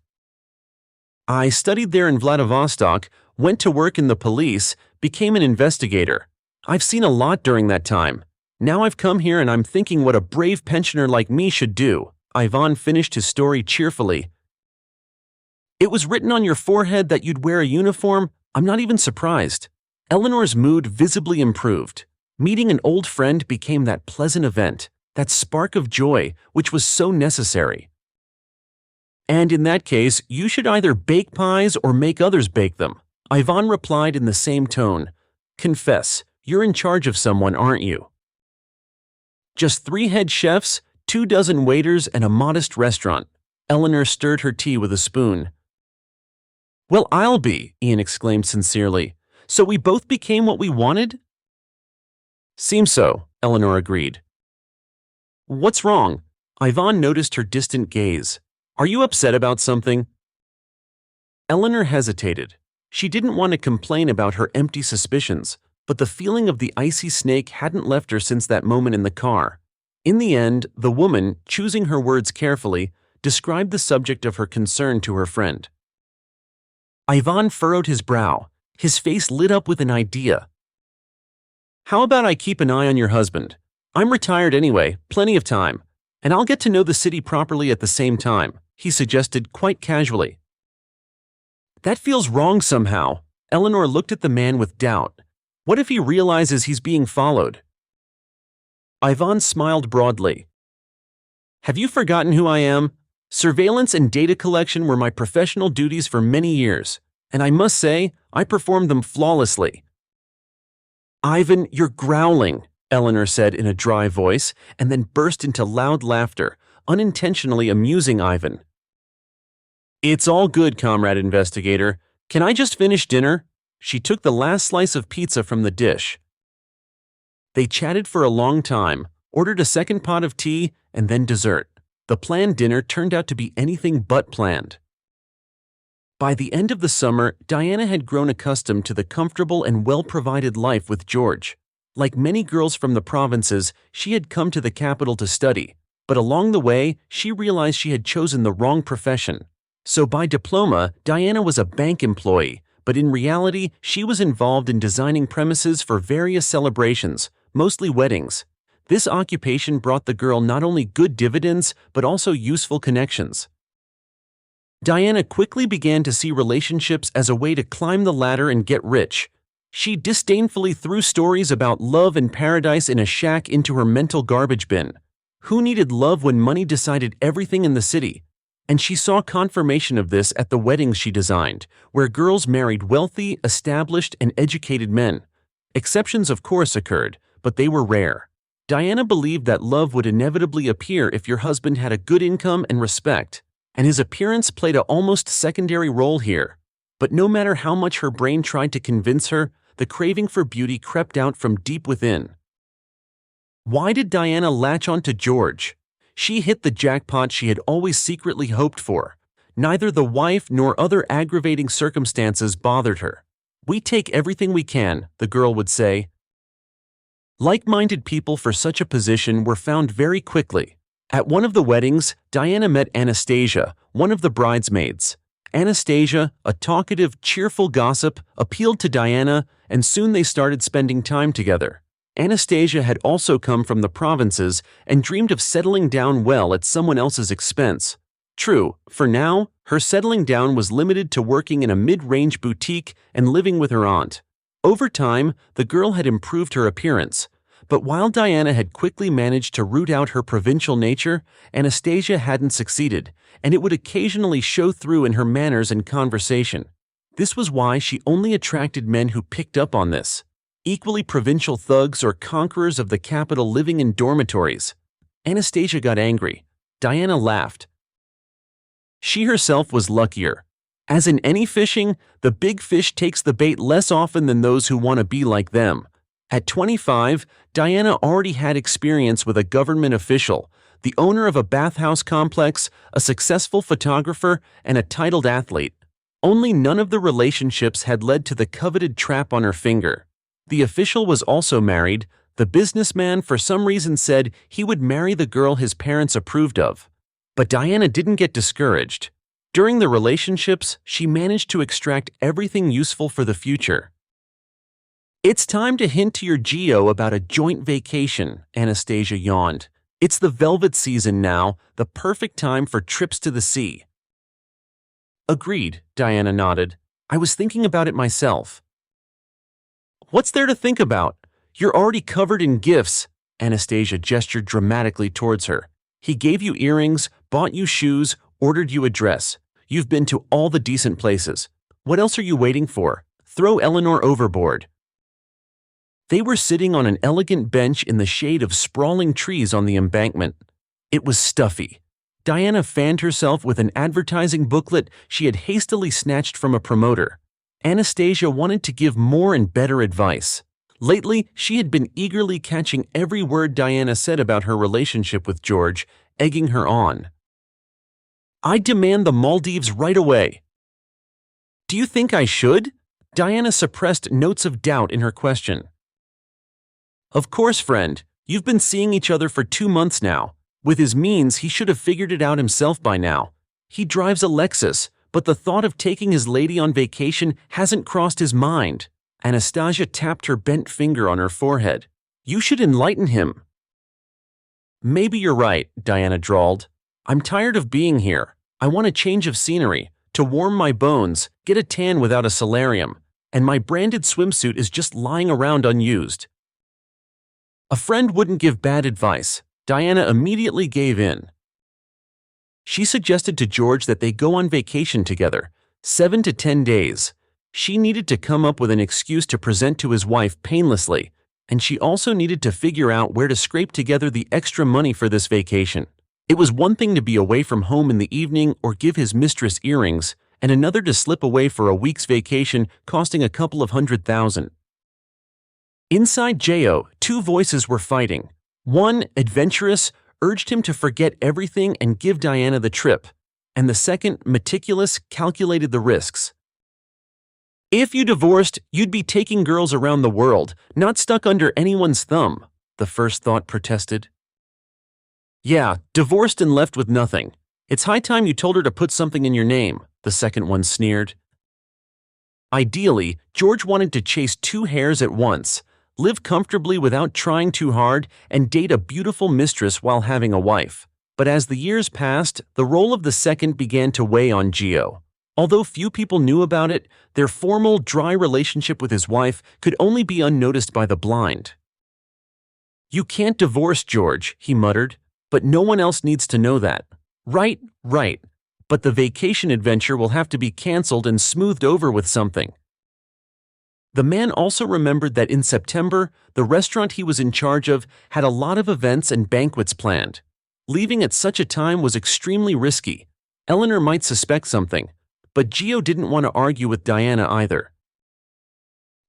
A: I studied there in Vladivostok, went to work in the police, became an investigator. I've seen a lot during that time. Now I've come here and I'm thinking what a brave pensioner like me should do. Ivan finished his story cheerfully. It was written on your forehead that you'd wear a uniform? I'm not even surprised. Eleanor's mood visibly improved. Meeting an old friend became that pleasant event, that spark of joy, which was so necessary. And in that case, you should either bake pies or make others bake them. Ivan replied in the same tone. Confess, you're in charge of someone, aren't you? Just 3 head chefs, 24 waiters, and a modest restaurant. Eleanor stirred her tea with a spoon. Well, I'll be, Ian exclaimed sincerely. So we both became what we wanted? Seems so, Eleanor agreed. What's wrong? Ivan noticed her distant gaze. Are you upset about something? Eleanor hesitated. She didn't want to complain about her empty suspicions, but the feeling of the icy snake hadn't left her since that moment in the car. In the end, the woman, choosing her words carefully, described the subject of her concern to her friend. Ivan furrowed his brow. His face lit up with an idea. How about I keep an eye on your husband? I'm retired anyway, plenty of time, and I'll get to know the city properly at the same time, he suggested quite casually. That feels wrong somehow. Eleanor looked at the man with doubt. What if he realizes he's being followed? Ivan smiled broadly. Have you forgotten who I am? Surveillance and data collection were my professional duties for many years, and I must say, I performed them flawlessly. Ivan, you're growling, Eleanor said in a dry voice, and then burst into loud laughter, unintentionally amusing Ivan. It's all good, comrade investigator. Can I just finish dinner? She took the last slice of pizza from the dish. They chatted for a long time, ordered a second pot of tea, and then dessert. The planned dinner turned out to be anything but planned. By the end of the summer, Diana had grown accustomed to the comfortable and well-provided life with George. Like many girls from the provinces, she had come to the capital to study, but along the way, she realized she had chosen the wrong profession. So by diploma, Diana was a bank employee, but in reality, she was involved in designing premises for various celebrations, mostly weddings. This occupation brought the girl not only good dividends, but also useful connections. Diana quickly began to see relationships as a way to climb the ladder and get rich. She disdainfully threw stories about love and paradise in a shack into her mental garbage bin. Who needed love when money decided everything in the city? And she saw confirmation of this at the weddings she designed, where girls married wealthy, established, and educated men. Exceptions, of course, occurred, but they were rare. Diana believed that love would inevitably appear if your husband had a good income and respect, and his appearance played an almost secondary role here. But no matter how much her brain tried to convince her, the craving for beauty crept out from deep within. Why did Diana latch on to George? She hit the jackpot she had always secretly hoped for. Neither the wife nor other aggravating circumstances bothered her. "We take everything we can," the girl would say. Like-minded people for such a position were found very quickly. At one of the weddings, Diana met Anastasia, one of the bridesmaids. Anastasia, a talkative, cheerful gossip, appealed to Diana, and soon they started spending time together. Anastasia had also come from the provinces and dreamed of settling down well at someone else's expense. True, for now, her settling down was limited to working in a mid-range boutique and living with her aunt. Over time, the girl had improved her appearance. But while Diana had quickly managed to root out her provincial nature, Anastasia hadn't succeeded, and it would occasionally show through in her manners and conversation. This was why she only attracted men who picked up on this. Equally provincial thugs or conquerors of the capital living in dormitories. Anastasia got angry. Diana laughed. She herself was luckier. As in any fishing, the big fish takes the bait less often than those who want to be like them. At 25, Diana already had experience with a government official, the owner of a bathhouse complex, a successful photographer, and a titled athlete. Only none of the relationships had led to the coveted trap on her finger. The official was also married. The businessman for some reason said he would marry the girl his parents approved of. But Diana didn't get discouraged. During the relationships, she managed to extract everything useful for the future. "It's time to hint to your Geo about a joint vacation," Anastasia yawned. "It's the velvet season now, the perfect time for trips to the sea." "Agreed," Diana nodded. "I was thinking about it myself." "What's there to think about? You're already covered in gifts." Anastasia gestured dramatically towards her. "He gave you earrings, bought you shoes, ordered you a dress. You've been to all the decent places. What else are you waiting for? Throw Eleanor overboard." They were sitting on an elegant bench in the shade of sprawling trees on the embankment. It was stuffy. Diana fanned herself with an advertising booklet she had hastily snatched from a promoter. Anastasia wanted to give more and better advice. Lately, she had been eagerly catching every word Diana said about her relationship with George, egging her on. "I demand the Maldives right away." "Do you think I should?" Diana suppressed notes of doubt in her question. "Of course, friend. You've been seeing each other for 2 months now. With his means, he should have figured it out himself by now. He drives a Lexus, but the thought of taking his lady on vacation hasn't crossed his mind." Anastasia tapped her bent finger on her forehead. "You should enlighten him." "Maybe you're right," Diana drawled. "I'm tired of being here. I want a change of scenery, to warm my bones, get a tan without a solarium, and my branded swimsuit is just lying around unused." A friend wouldn't give bad advice. Diana immediately gave in. She suggested to George that they go on vacation together, 7 to 10 days. She needed to come up with an excuse to present to his wife painlessly, and she also needed to figure out where to scrape together the extra money for this vacation. It was one thing to be away from home in the evening or give his mistress earrings, and another to slip away for a week's vacation costing a couple of $100,000. Inside Jo, 2 voices were fighting. One, adventurous, urged him to forget everything and give Diana the trip, and the second, meticulous, calculated the risks. If you divorced, you'd be taking girls around the world, not stuck under anyone's thumb, the first thought protested. Yeah, divorced and left with nothing. It's high time you told her to put something in your name, the second one sneered. Ideally, George wanted to chase two hares at once, live comfortably without trying too hard, and date a beautiful mistress while having a wife. But as the years passed, the role of the second began to weigh on Gio. Although few people knew about it, their formal, dry relationship with his wife could only be unnoticed by the blind. You can't divorce George, he muttered, but no one else needs to know that. Right. But the vacation adventure will have to be canceled and smoothed over with something. The man also remembered that in September, the restaurant he was in charge of had a lot of events and banquets planned. Leaving at such a time was extremely risky. Eleanor might suspect something, but Gio didn't want to argue with Diana either.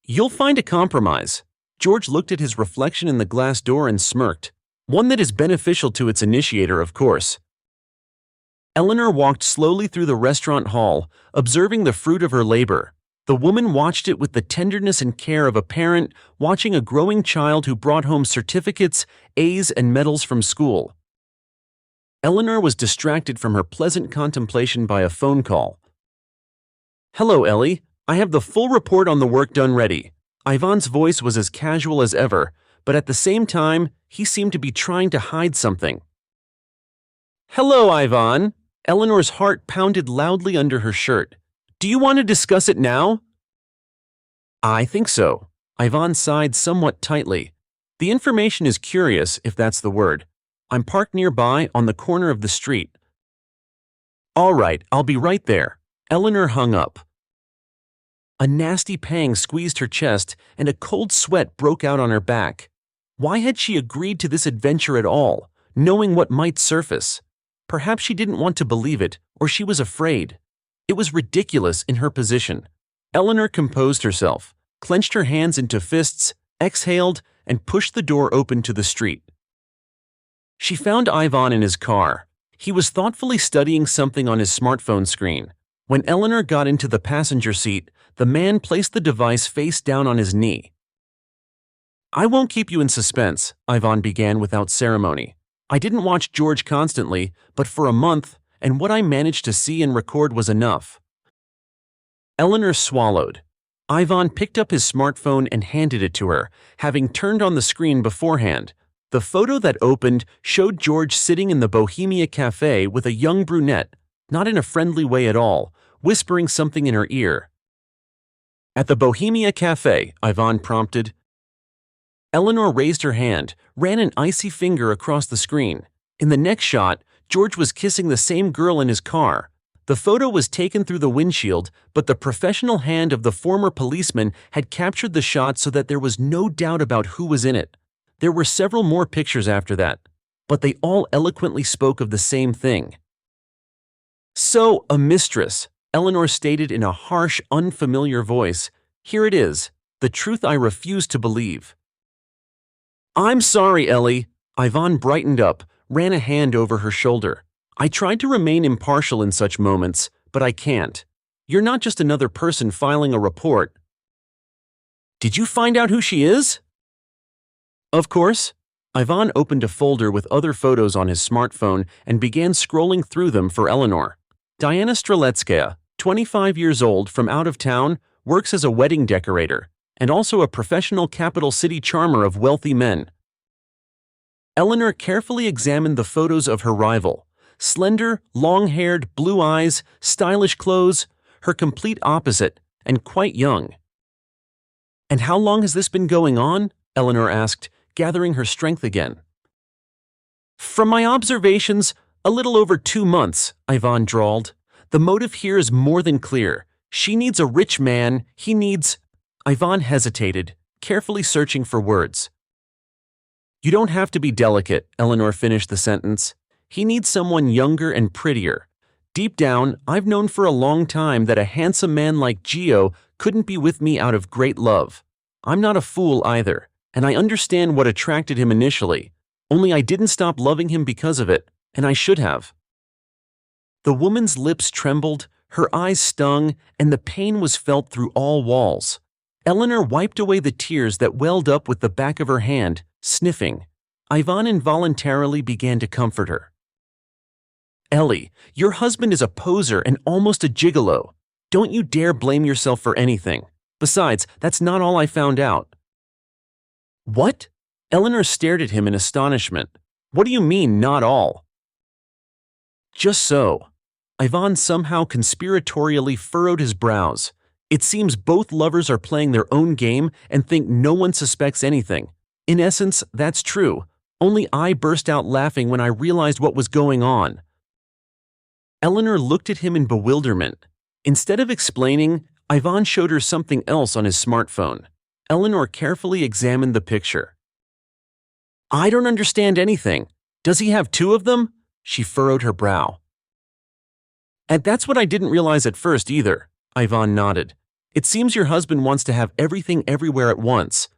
A: You'll find a compromise. George looked at his reflection in the glass door and smirked. One that is beneficial to its initiator, of course. Eleanor walked slowly through the restaurant hall, observing the fruit of her labor. The woman watched it with the tenderness and care of a parent watching a growing child who brought home certificates, A's, and medals from school. Eleanor was distracted from her pleasant contemplation by a phone call. Hello, Ellie. I have the full report on the work done ready. Ivan's voice was as casual as ever, but at the same time, he seemed to be trying to hide something. Hello, Ivan. Eleanor's heart pounded loudly under her shirt. Do you want to discuss it now? I think so. Ivan sighed somewhat tightly. The information is curious, if that's the word. I'm parked nearby on the corner of the street. All right, I'll be right there. Eleanor hung up. A nasty pang squeezed her chest and a cold sweat broke out on her back. Why had she agreed to this adventure at all, knowing what might surface? Perhaps she didn't want to believe it, or she was afraid. It was ridiculous in her position. Eleanor composed herself, clenched her hands into fists, exhaled, and pushed the door open to the street. She found Ivan in his car. He was thoughtfully studying something on his smartphone screen. When Eleanor got into the passenger seat, the man placed the device face down on his knee. I won't keep you in suspense, Ivan began without ceremony. I didn't watch George constantly, but for a month, and what I managed to see and record was enough. Eleanor swallowed. Ivan picked up his smartphone and handed it to her, having turned on the screen beforehand. The photo that opened showed George sitting in the Bohemia Cafe with a young brunette, not in a friendly way at all, whispering something in her ear. At the Bohemia Cafe, Ivan prompted. Eleanor raised her hand, ran an icy finger across the screen. In the next shot, George was kissing the same girl in his car. The photo was taken through the windshield, but the professional hand of the former policeman had captured the shot so that there was no doubt about who was in it. There were several more pictures after that, but they all eloquently spoke of the same thing. So, a mistress, Eleanor stated in a harsh, unfamiliar voice. Here it is, the truth I refuse to believe. I'm sorry, Ellie. Ivan brightened up, ran a hand over her shoulder. I tried to remain impartial in such moments, but I can't. You're not just another person filing a report. Did you find out who she is? Of course. Ivan opened a folder with other photos on his smartphone and began scrolling through them for Eleanor. Diana Streletskaya, 25 years old, from out of town, works as a wedding decorator, and also a professional capital city charmer of wealthy men. Eleanor carefully examined the photos of her rival. Slender, long-haired, blue eyes, stylish clothes, her complete opposite, and quite young. And how long has this been going on? Eleanor asked, gathering her strength again. From my observations, a little over 2 months, Ivan drawled. The motive here is more than clear. She needs a rich man, he needs… Ivan hesitated, carefully searching for words. You don't have to be delicate, Eleanor finished the sentence. He needs someone younger and prettier. Deep down, I've known for a long time that a handsome man like Gio couldn't be with me out of great love. I'm not a fool either, and I understand what attracted him initially, only I didn't stop loving him because of it, and I should have. The woman's lips trembled, Her eyes stung, and the pain was felt through all walls. Eleanor wiped away the tears that welled up with the back of her hand, sniffing. Ivan involuntarily began to comfort her. "Ellie, your husband is a poser and almost a gigolo. Don't you dare blame yourself for anything. Besides, that's not all I found out." "What?" Eleanor stared at him in astonishment. "What do you mean, not all?" "Just so." Ivan somehow conspiratorially furrowed his brows. "It seems both lovers are playing their own game and think no one suspects anything. In essence, that's true. Only I burst out laughing when I realized what was going on." Eleanor looked at him in bewilderment. Instead of explaining, Ivan showed her something else on his smartphone. Eleanor carefully examined the picture. "I don't understand anything. Does he have two of them?" She furrowed her brow. "And that's what I didn't realize at first either," Ivan nodded. "It seems your husband wants to have everything everywhere at once."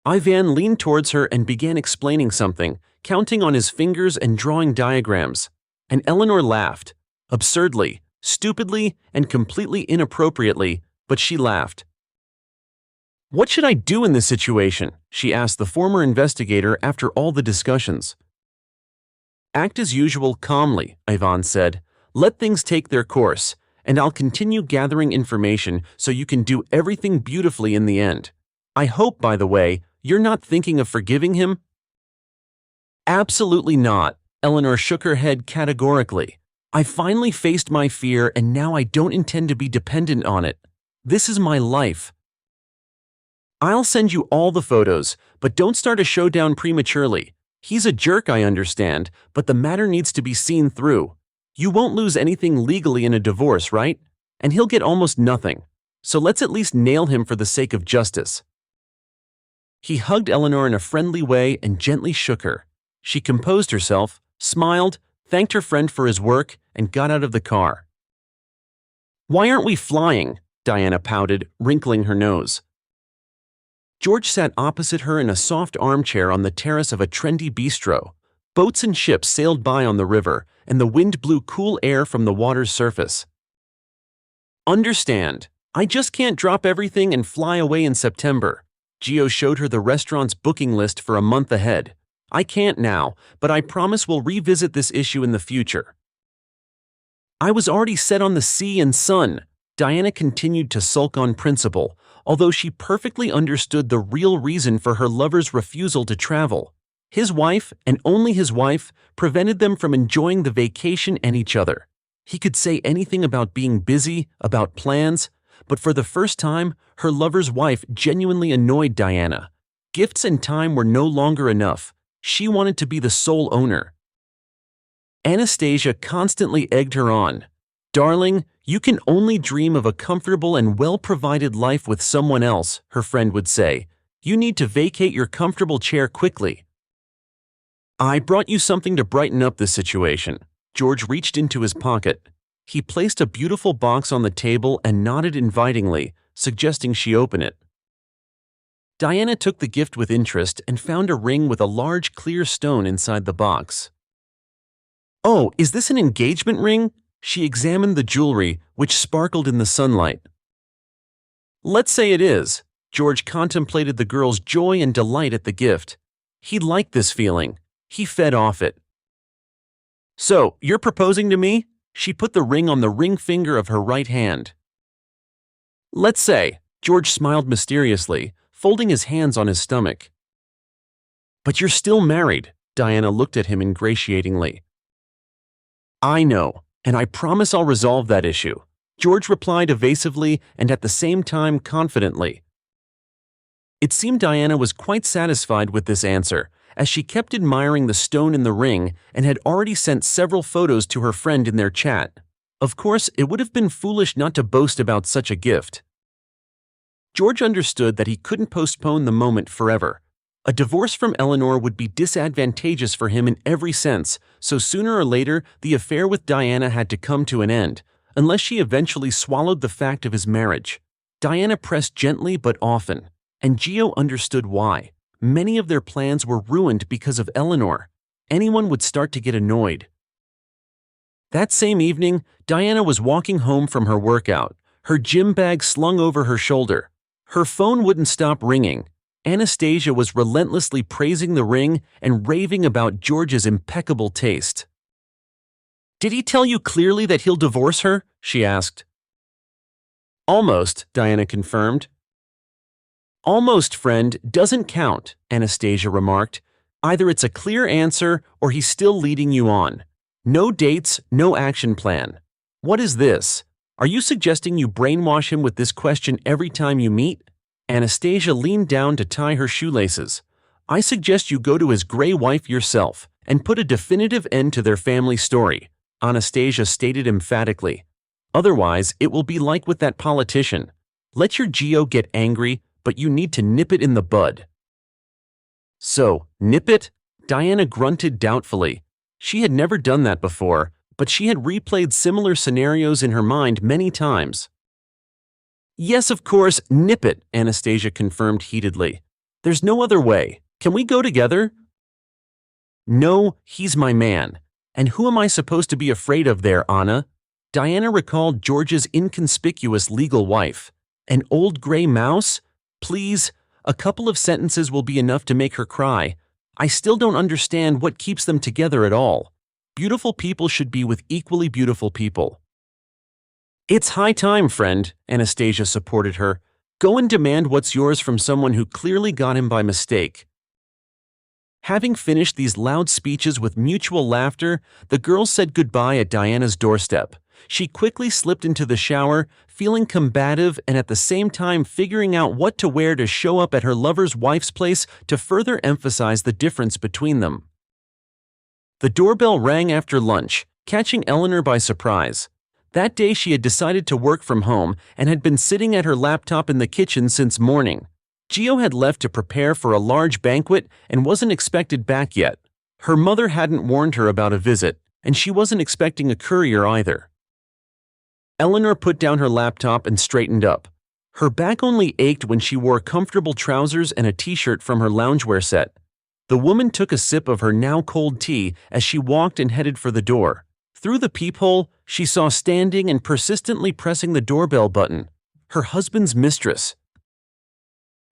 A: Ivan leaned towards her and began explaining something, counting on his fingers and drawing diagrams. And Eleanor laughed, absurdly, stupidly, and completely inappropriately, but she laughed. "What should I do in this situation?" she asked the former investigator after all the discussions. "Act as usual calmly," Ivan said. "Let things take their course, and I'll continue gathering information so you can do everything beautifully in the end. I hope, by the way, you're not thinking of forgiving him?" "Absolutely not," Eleanor shook her head categorically. "I finally faced my fear and now I don't intend to be dependent on it. This is my life." "I'll send you all the photos, but don't start a showdown prematurely. He's a jerk, I understand, but the matter needs to be seen through. You won't lose anything legally in a divorce, right? And he'll get almost nothing. So let's at least nail him for the sake of justice." He hugged Eleanor in a friendly way and gently shook her. She composed herself, smiled, thanked her friend for his work, and got out of the car. "Why aren't we flying?" Diana pouted, wrinkling her nose. George sat opposite her in a soft armchair on the terrace of a trendy bistro. Boats and ships sailed by on the river, and the wind blew cool air from the water's surface. "Understand, I just can't drop everything and fly away in September." Gio showed her the restaurant's booking list for a month ahead. "I can't now, but I promise we'll revisit this issue in the future." "I was already set on the sea and sun." Diana continued to sulk on principle, although she perfectly understood the real reason for her lover's refusal to travel. His wife, and only his wife, prevented them from enjoying the vacation and each other. He could say anything about being busy, about plans, but for the first time, her lover's wife genuinely annoyed Diana. Gifts and time were no longer enough. She wanted to be the sole owner. Anastasia constantly egged her on. "Darling, you can only dream of a comfortable and well-provided life with someone else," her friend would say. "You need to vacate your comfortable chair quickly." "I brought you something to brighten up this situation." George reached into his pocket. He placed a beautiful box on the table and nodded invitingly, suggesting she open it. Diana took the gift with interest and found a ring with a large clear stone inside the box. "Oh, is this an engagement ring?" She examined the jewelry, which sparkled in the sunlight. "Let's say it is." George contemplated the girl's joy and delight at the gift. He liked this feeling. He fed off it. "So, you're proposing to me?" She put the ring on the ring finger of her right hand. "Let's say," George smiled mysteriously, folding his hands on his stomach. "But you're still married," Diana looked at him ingratiatingly. "I know, and I promise I'll resolve that issue," George replied evasively and at the same time confidently. It seemed Diana was quite satisfied with this answer, as she kept admiring the stone in the ring and had already sent several photos to her friend in their chat. Of course, it would have been foolish not to boast about such a gift. George understood that he couldn't postpone the moment forever. A divorce from Eleanor would be disadvantageous for him in every sense, so sooner or later the affair with Diana had to come to an end, unless she eventually swallowed the fact of his marriage. Diana pressed gently but often, and Gio understood why. Many of their plans were ruined because of Eleanor. Anyone would start to get annoyed. That same evening, Diana was walking home from her workout, her gym bag slung over her shoulder. Her phone wouldn't stop ringing. Anastasia was relentlessly praising the ring and raving about George's impeccable taste. "Did he tell you clearly that he'll divorce her?" she asked. "Almost," Diana confirmed. "Almost, friend, doesn't count," Anastasia remarked. "Either it's a clear answer or he's still leading you on. No dates, no action plan. What is this? Are you suggesting you brainwash him with this question every time you meet?" Anastasia leaned down to tie her shoelaces. "I suggest you go to his gray wife yourself and put a definitive end to their family story," Anastasia stated emphatically. "Otherwise, it will be like with that politician. Let your Geo get angry, but you need to nip it in the bud." "So, nip it?" Diana grunted doubtfully. She had never done that before, but she had replayed similar scenarios in her mind many times. "Yes, of course, nip it," Anastasia confirmed heatedly. "There's no other way. Can we go together?" "No, he's my man. And who am I supposed to be afraid of there, Anna?" Diana recalled George's inconspicuous legal wife. "An old gray mouse? Please, a couple of sentences will be enough to make her cry. I still don't understand what keeps them together at all. Beautiful people should be with equally beautiful people." "It's high time, friend," Anastasia supported her. "Go and demand what's yours from someone who clearly got him by mistake." Having finished these loud speeches with mutual laughter, the girls said goodbye at Diana's doorstep. She quickly slipped into the shower, feeling combative and at the same time figuring out what to wear to show up at her lover's wife's place to further emphasize the difference between them. The doorbell rang after lunch, catching Eleanor by surprise. That day she had decided to work from home and had been sitting at her laptop in the kitchen since morning. Gio had left to prepare for a large banquet and wasn't expected back yet. Her mother hadn't warned her about a visit, and she wasn't expecting a courier either. Eleanor put down her laptop and straightened up. Her back only ached when she wore comfortable trousers and a t-shirt from her loungewear set. The woman took a sip of her now cold tea as she walked and headed for the door. Through the peephole, she saw standing and persistently pressing the doorbell button, her husband's mistress.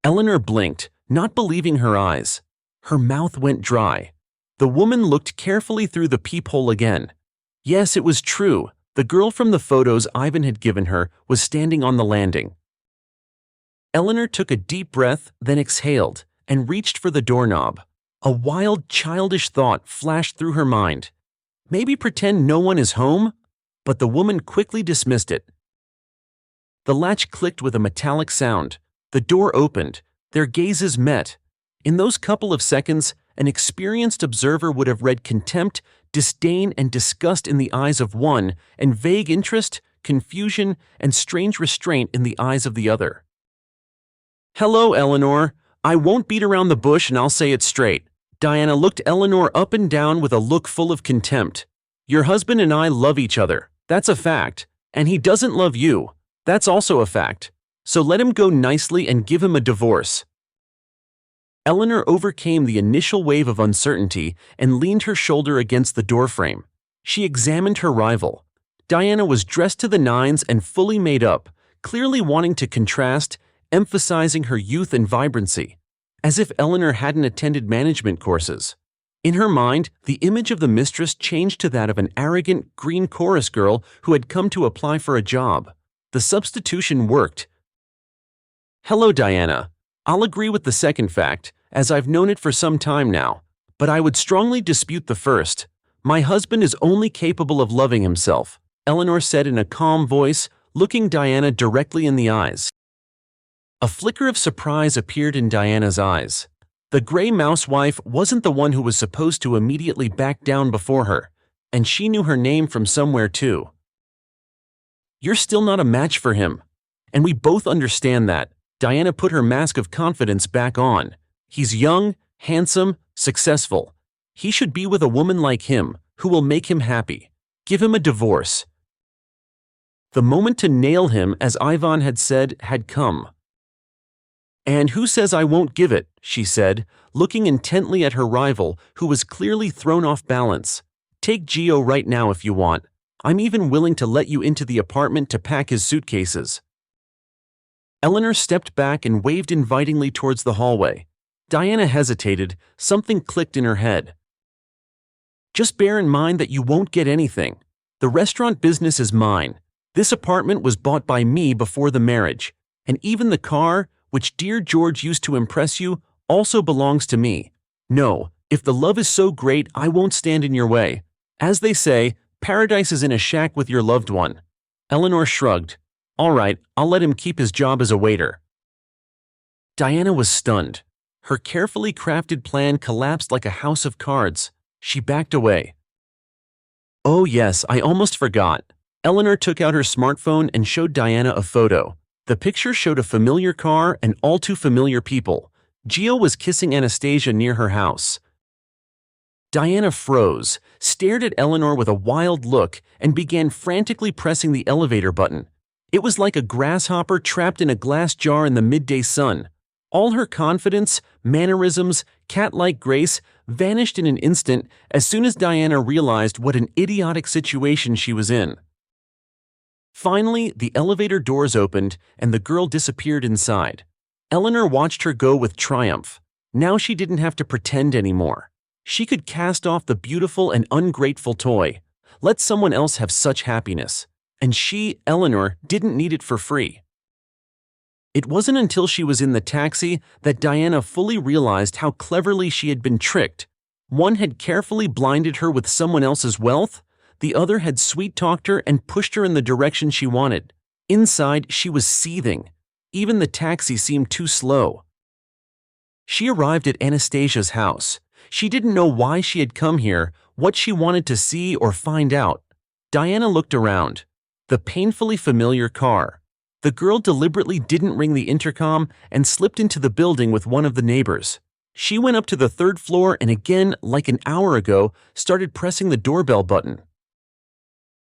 A: Eleanor blinked, not believing her eyes. Her mouth went dry. The woman looked carefully through the peephole again. Yes, it was true. The girl from the photos Ivan had given her was standing on the landing. Eleanor took a deep breath, then exhaled, and reached for the doorknob. A wild, childish thought flashed through her mind. Maybe pretend no one is home? But the woman quickly dismissed it. The latch clicked with a metallic sound. The door opened. Their gazes met. In those couple of seconds, an experienced observer would have read contempt, disdain, and disgust in the eyes of one, and vague interest, confusion, and strange restraint in the eyes of the other. "Hello, Eleanor. I won't beat around the bush and I'll say it straight." Diana looked Eleanor up and down with a look full of contempt. "Your husband and I love each other. That's a fact. And he doesn't love you. That's also a fact. So let him go nicely and give him a divorce." Eleanor overcame the initial wave of uncertainty and leaned her shoulder against the doorframe. She examined her rival. Diana was dressed to the nines and fully made up, clearly wanting to contrast, emphasizing her youth and vibrancy, as if Eleanor hadn't attended management courses. In her mind, the image of the mistress changed to that of an arrogant, green chorus girl who had come to apply for a job. The substitution worked. "Hello, Diana. I'll agree with the second fact, as I've known it for some time now, but I would strongly dispute the first. My husband is only capable of loving himself," Eleanor said in a calm voice, looking Diana directly in the eyes. A flicker of surprise appeared in Diana's eyes. The gray mouse wife wasn't the one who was supposed to immediately back down before her, and she knew her name from somewhere too. "You're still not a match for him, and we both understand that." Diana put her mask of confidence back on. "He's young, handsome, successful. He should be with a woman like him, who will make him happy. Give him a divorce." The moment to nail him, as Ivan had said, had come. "And who says I won't give it?" she said, looking intently at her rival, who was clearly thrown off balance. "Take Gio right now if you want. I'm even willing to let you into the apartment to pack his suitcases." Eleanor stepped back and waved invitingly towards the hallway. Diana hesitated, something clicked in her head. "Just bear in mind that you won't get anything. The restaurant business is mine. This apartment was bought by me before the marriage, and even the car, which dear George used to impress you, also belongs to me. No, if the love is so great, I won't stand in your way. As they say, paradise is in a shack with your loved one." Eleanor shrugged. "All right, I'll let him keep his job as a waiter." Diana was stunned. Her carefully crafted plan collapsed like a house of cards. She backed away. "Oh yes, I almost forgot." Eleanor took out her smartphone and showed Diana a photo. The picture showed a familiar car and all too familiar people. Gio was kissing Anastasia near her house. Diana froze, stared at Eleanor with a wild look, and began frantically pressing the elevator button. It was like a grasshopper trapped in a glass jar in the midday sun. All her confidence, mannerisms, cat-like grace vanished in an instant as soon as Diana realized what an idiotic situation she was in. Finally, the elevator doors opened and the girl disappeared inside. Eleanor watched her go with triumph. Now she didn't have to pretend anymore. She could cast off the beautiful and ungrateful toy. Let someone else have such happiness. And she, Eleanor, didn't need it for free. It wasn't until she was in the taxi that Diana fully realized how cleverly she had been tricked. One had carefully blinded her with someone else's wealth, the other had sweet-talked her and pushed her in the direction she wanted. Inside, she was seething. Even the taxi seemed too slow. She arrived at Anastasia's house. She didn't know why she had come here, what she wanted to see or find out. Diana looked around. The painfully familiar car. The girl deliberately didn't ring the intercom and slipped into the building with one of the neighbors. She went up to the third floor and again, like an hour ago, started pressing the doorbell button.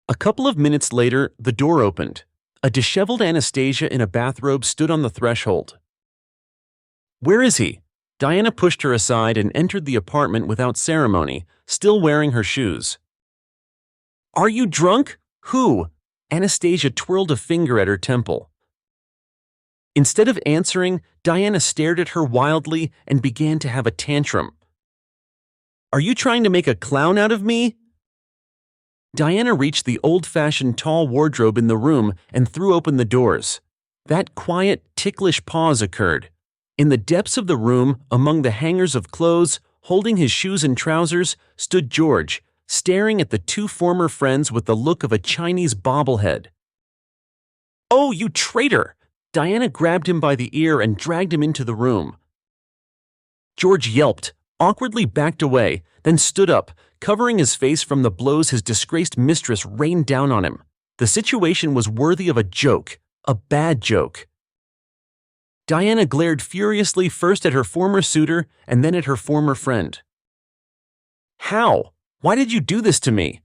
A: A couple of minutes later, the door opened. A disheveled Anastasia in a bathrobe stood on the threshold. "Where is he?" Diana pushed her aside and entered the apartment without ceremony, still wearing her shoes. "Are you drunk? Who?" Anastasia twirled a finger at her temple. Instead of answering, Diana stared at her wildly and began to have a tantrum. "Are you trying to make a clown out of me?" Diana reached the old-fashioned tall wardrobe in the room and threw open the doors. That quiet, ticklish pause occurred. In the depths of the room, among the hangers of clothes, holding his shoes and trousers, stood George, staring at the two former friends with the look of a Chinese bobblehead. "Oh, you traitor!" Diana grabbed him by the ear and dragged him into the room. George yelped, awkwardly backed away, then stood up, covering his face from the blows his disgraced mistress rained down on him. The situation was worthy of a joke, a bad joke. Diana glared furiously first at her former suitor and then at her former friend. "How? Why did you do this to me?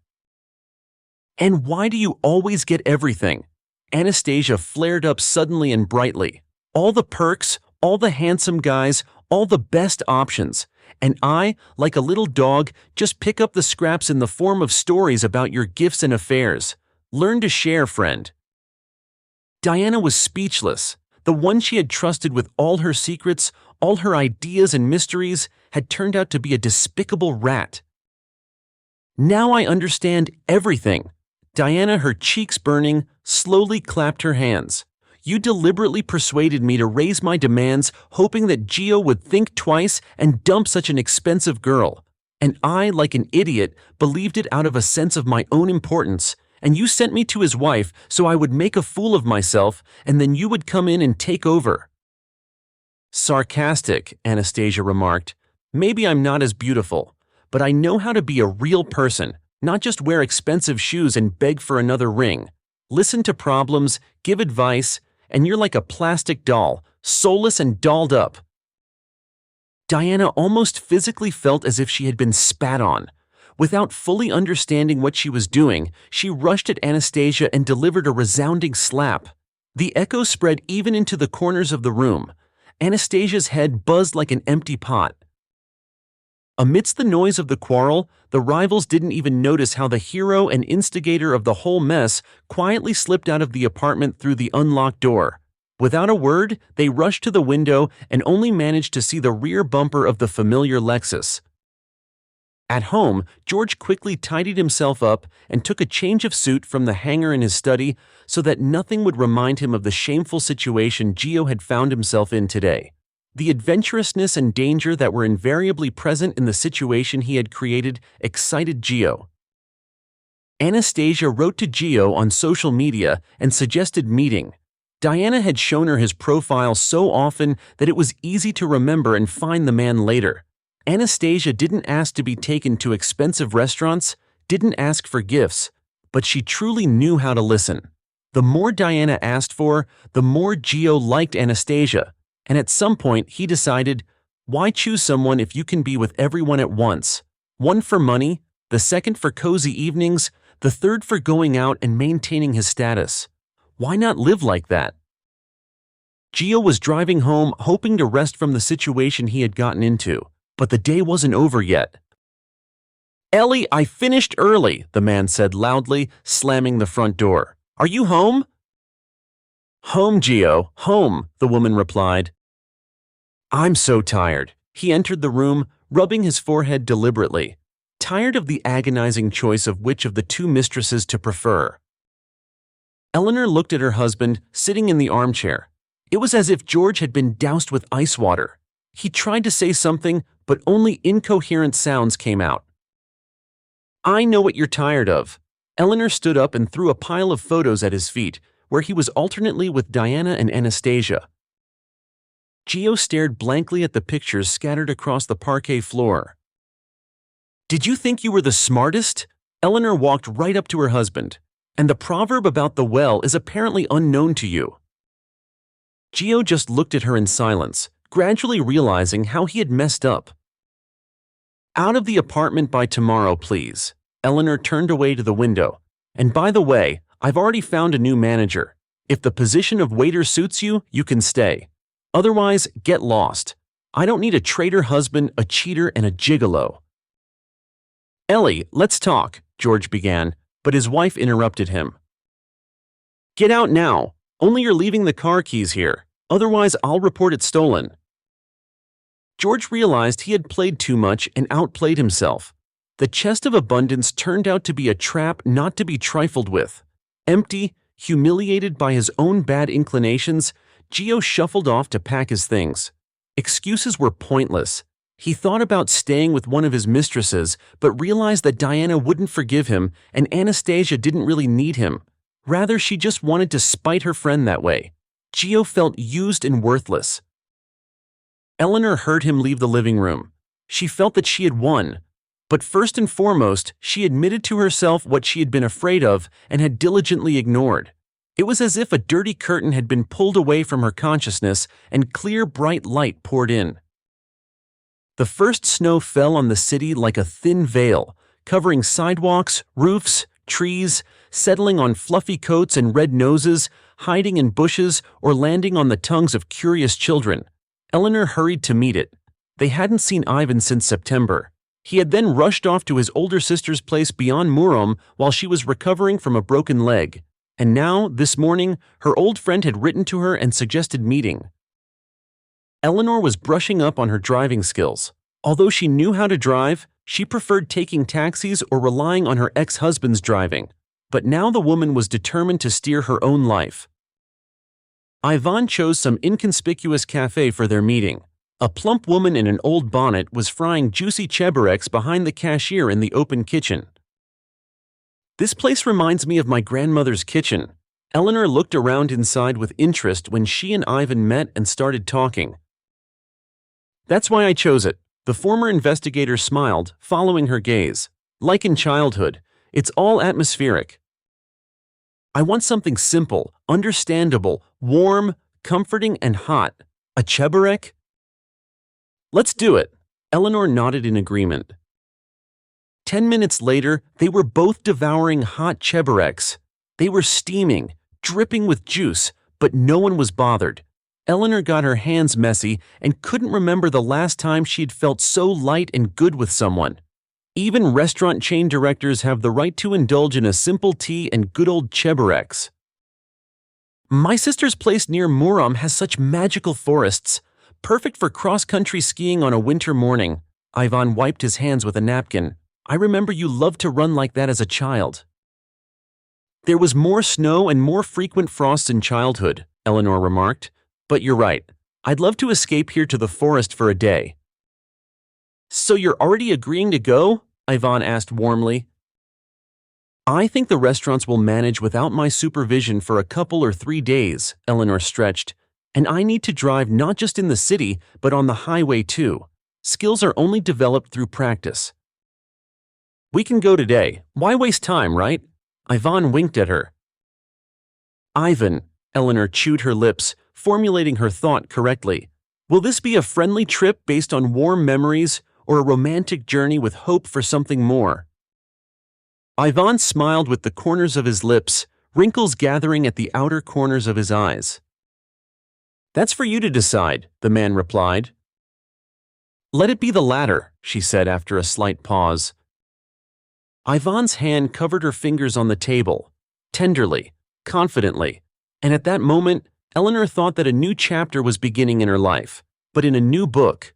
A: And why do you always get everything?" Anastasia flared up suddenly and brightly. "All the perks, all the handsome guys, all the best options. And I, like a little dog, just pick up the scraps in the form of stories about your gifts and affairs. Learn to share, friend." Diana was speechless. The one she had trusted with all her secrets, all her ideas and mysteries, had turned out to be a despicable rat. "Now I understand everything." Diana, her cheeks burning, slowly clapped her hands. "You deliberately persuaded me to raise my demands, hoping that Gio would think twice and dump such an expensive girl. And I, like an idiot, believed it out of a sense of my own importance, and you sent me to his wife so I would make a fool of myself, and then you would come in and take over." "Sarcastic," Anastasia remarked. "Maybe I'm not as beautiful, but I know how to be a real person, not just wear expensive shoes and beg for another ring. Listen to problems, give advice, and you're like a plastic doll, soulless and dolled up." Diana almost physically felt as if she had been spat on. Without fully understanding what she was doing, she rushed at Anastasia and delivered a resounding slap. The echo spread even into the corners of the room. Anastasia's head buzzed like an empty pot. Amidst the noise of the quarrel, the rivals didn't even notice how the hero and instigator of the whole mess quietly slipped out of the apartment through the unlocked door. Without a word, they rushed to the window and only managed to see the rear bumper of the familiar Lexus. At home, George quickly tidied himself up and took a change of suit from the hanger in his study so that nothing would remind him of the shameful situation Gio had found himself in today. The adventurousness and danger that were invariably present in the situation he had created excited Gio. Anastasia wrote to Gio on social media and suggested meeting. Diana had shown her his profile so often that it was easy to remember and find the man later. Anastasia didn't ask to be taken to expensive restaurants, didn't ask for gifts, but she truly knew how to listen. The more Diana asked for, the more Gio liked Anastasia, and at some point he decided, why choose someone if you can be with everyone at once? One for money, the second for cozy evenings, the third for going out and maintaining his status. Why not live like that? Gio was driving home hoping to rest from the situation he had gotten into, but the day wasn't over yet. "Ellie, I finished early," the man said loudly, slamming the front door. "Are you home?" "Home, Gio, home," the woman replied. "I'm so tired." He entered the room, rubbing his forehead deliberately, tired of the agonizing choice of which of the two mistresses to prefer. Eleanor looked at her husband, sitting in the armchair. It was as if George had been doused with ice water. He tried to say something, but only incoherent sounds came out. "I know what you're tired of." Eleanor stood up and threw a pile of photos at his feet, where he was alternately with Diana and Anastasia. Gio stared blankly at the pictures scattered across the parquet floor. "Did you think you were the smartest?" Eleanor walked right up to her husband. "And the proverb about the well is apparently unknown to you." Gio just looked at her in silence, gradually realizing how he had messed up. "Out of the apartment by tomorrow, please." Eleanor turned away to the window. "And by the way, I've already found a new manager. If the position of waiter suits you, you can stay. Otherwise, get lost. I don't need a traitor husband, a cheater, and a gigolo." "Ellie, let's talk," George began, but his wife interrupted him. "Get out now. Only you're leaving the car keys here. Otherwise, I'll report it stolen." George realized he had played too much and outplayed himself. The chest of abundance turned out to be a trap not to be trifled with. Empty, humiliated by his own bad inclinations, Gio shuffled off to pack his things. Excuses were pointless. He thought about staying with one of his mistresses, but realized that Diana wouldn't forgive him and Anastasia didn't really need him. Rather, she just wanted to spite her friend that way. Gio felt used and worthless. Eleanor heard him leave the living room. She felt that she had won. But first and foremost, she admitted to herself what she had been afraid of and had diligently ignored. It was as if a dirty curtain had been pulled away from her consciousness and clear, bright light poured in. The first snow fell on the city like a thin veil, covering sidewalks, roofs, trees, settling on fluffy coats and red noses, hiding in bushes, or landing on the tongues of curious children. Eleanor hurried to meet it. They hadn't seen Ivan since September. He had then rushed off to his older sister's place beyond Murom while she was recovering from a broken leg. And now, this morning, her old friend had written to her and suggested meeting. Eleanor was brushing up on her driving skills. Although she knew how to drive, she preferred taking taxis or relying on her ex-husband's driving. But now the woman was determined to steer her own life. Ivan chose some inconspicuous cafe for their meeting. A plump woman in an old bonnet was frying juicy chebureks behind the cashier in the open kitchen. "This place reminds me of my grandmother's kitchen." Eleanor looked around inside with interest when she and Ivan met and started talking. "That's why I chose it." The former investigator smiled, following her gaze. "Like in childhood, it's all atmospheric. I want something simple, understandable, warm, comforting, and hot. A cheburek?" "Let's do it." Eleanor nodded in agreement. 10 minutes later, they were both devouring hot chebureks. They were steaming, dripping with juice, but no one was bothered. Eleanor got her hands messy and couldn't remember the last time she'd felt so light and good with someone. Even restaurant chain directors have the right to indulge in a simple tea and good old chebureks. My sister's place near Murom has such magical forests, perfect for cross-country skiing on a winter morning. Ivan wiped his hands with a napkin. I remember you loved to run like that as a child. There was more snow and more frequent frosts in childhood, Eleanor remarked. But you're right. I'd love to escape here to the forest for a day. So you're already agreeing to go? Ivan asked warmly. I think the restaurants will manage without my supervision for a couple or 3 days, Eleanor stretched. And I need to drive not just in the city, but on the highway too. Skills are only developed through practice. We can go today. Why waste time, right? Ivan winked at her. Ivan, Eleanor chewed her lips, formulating her thought correctly. Will this be a friendly trip based on warm memories or a romantic journey with hope for something more? Ivan smiled with the corners of his lips, wrinkles gathering at the outer corners of his eyes. That's for you to decide, the man replied. Let it be the latter, she said after a slight pause. Ivan's hand covered her fingers on the table, tenderly, confidently, and at that moment, Eleanor thought that a new chapter was beginning in her life, but in a new book,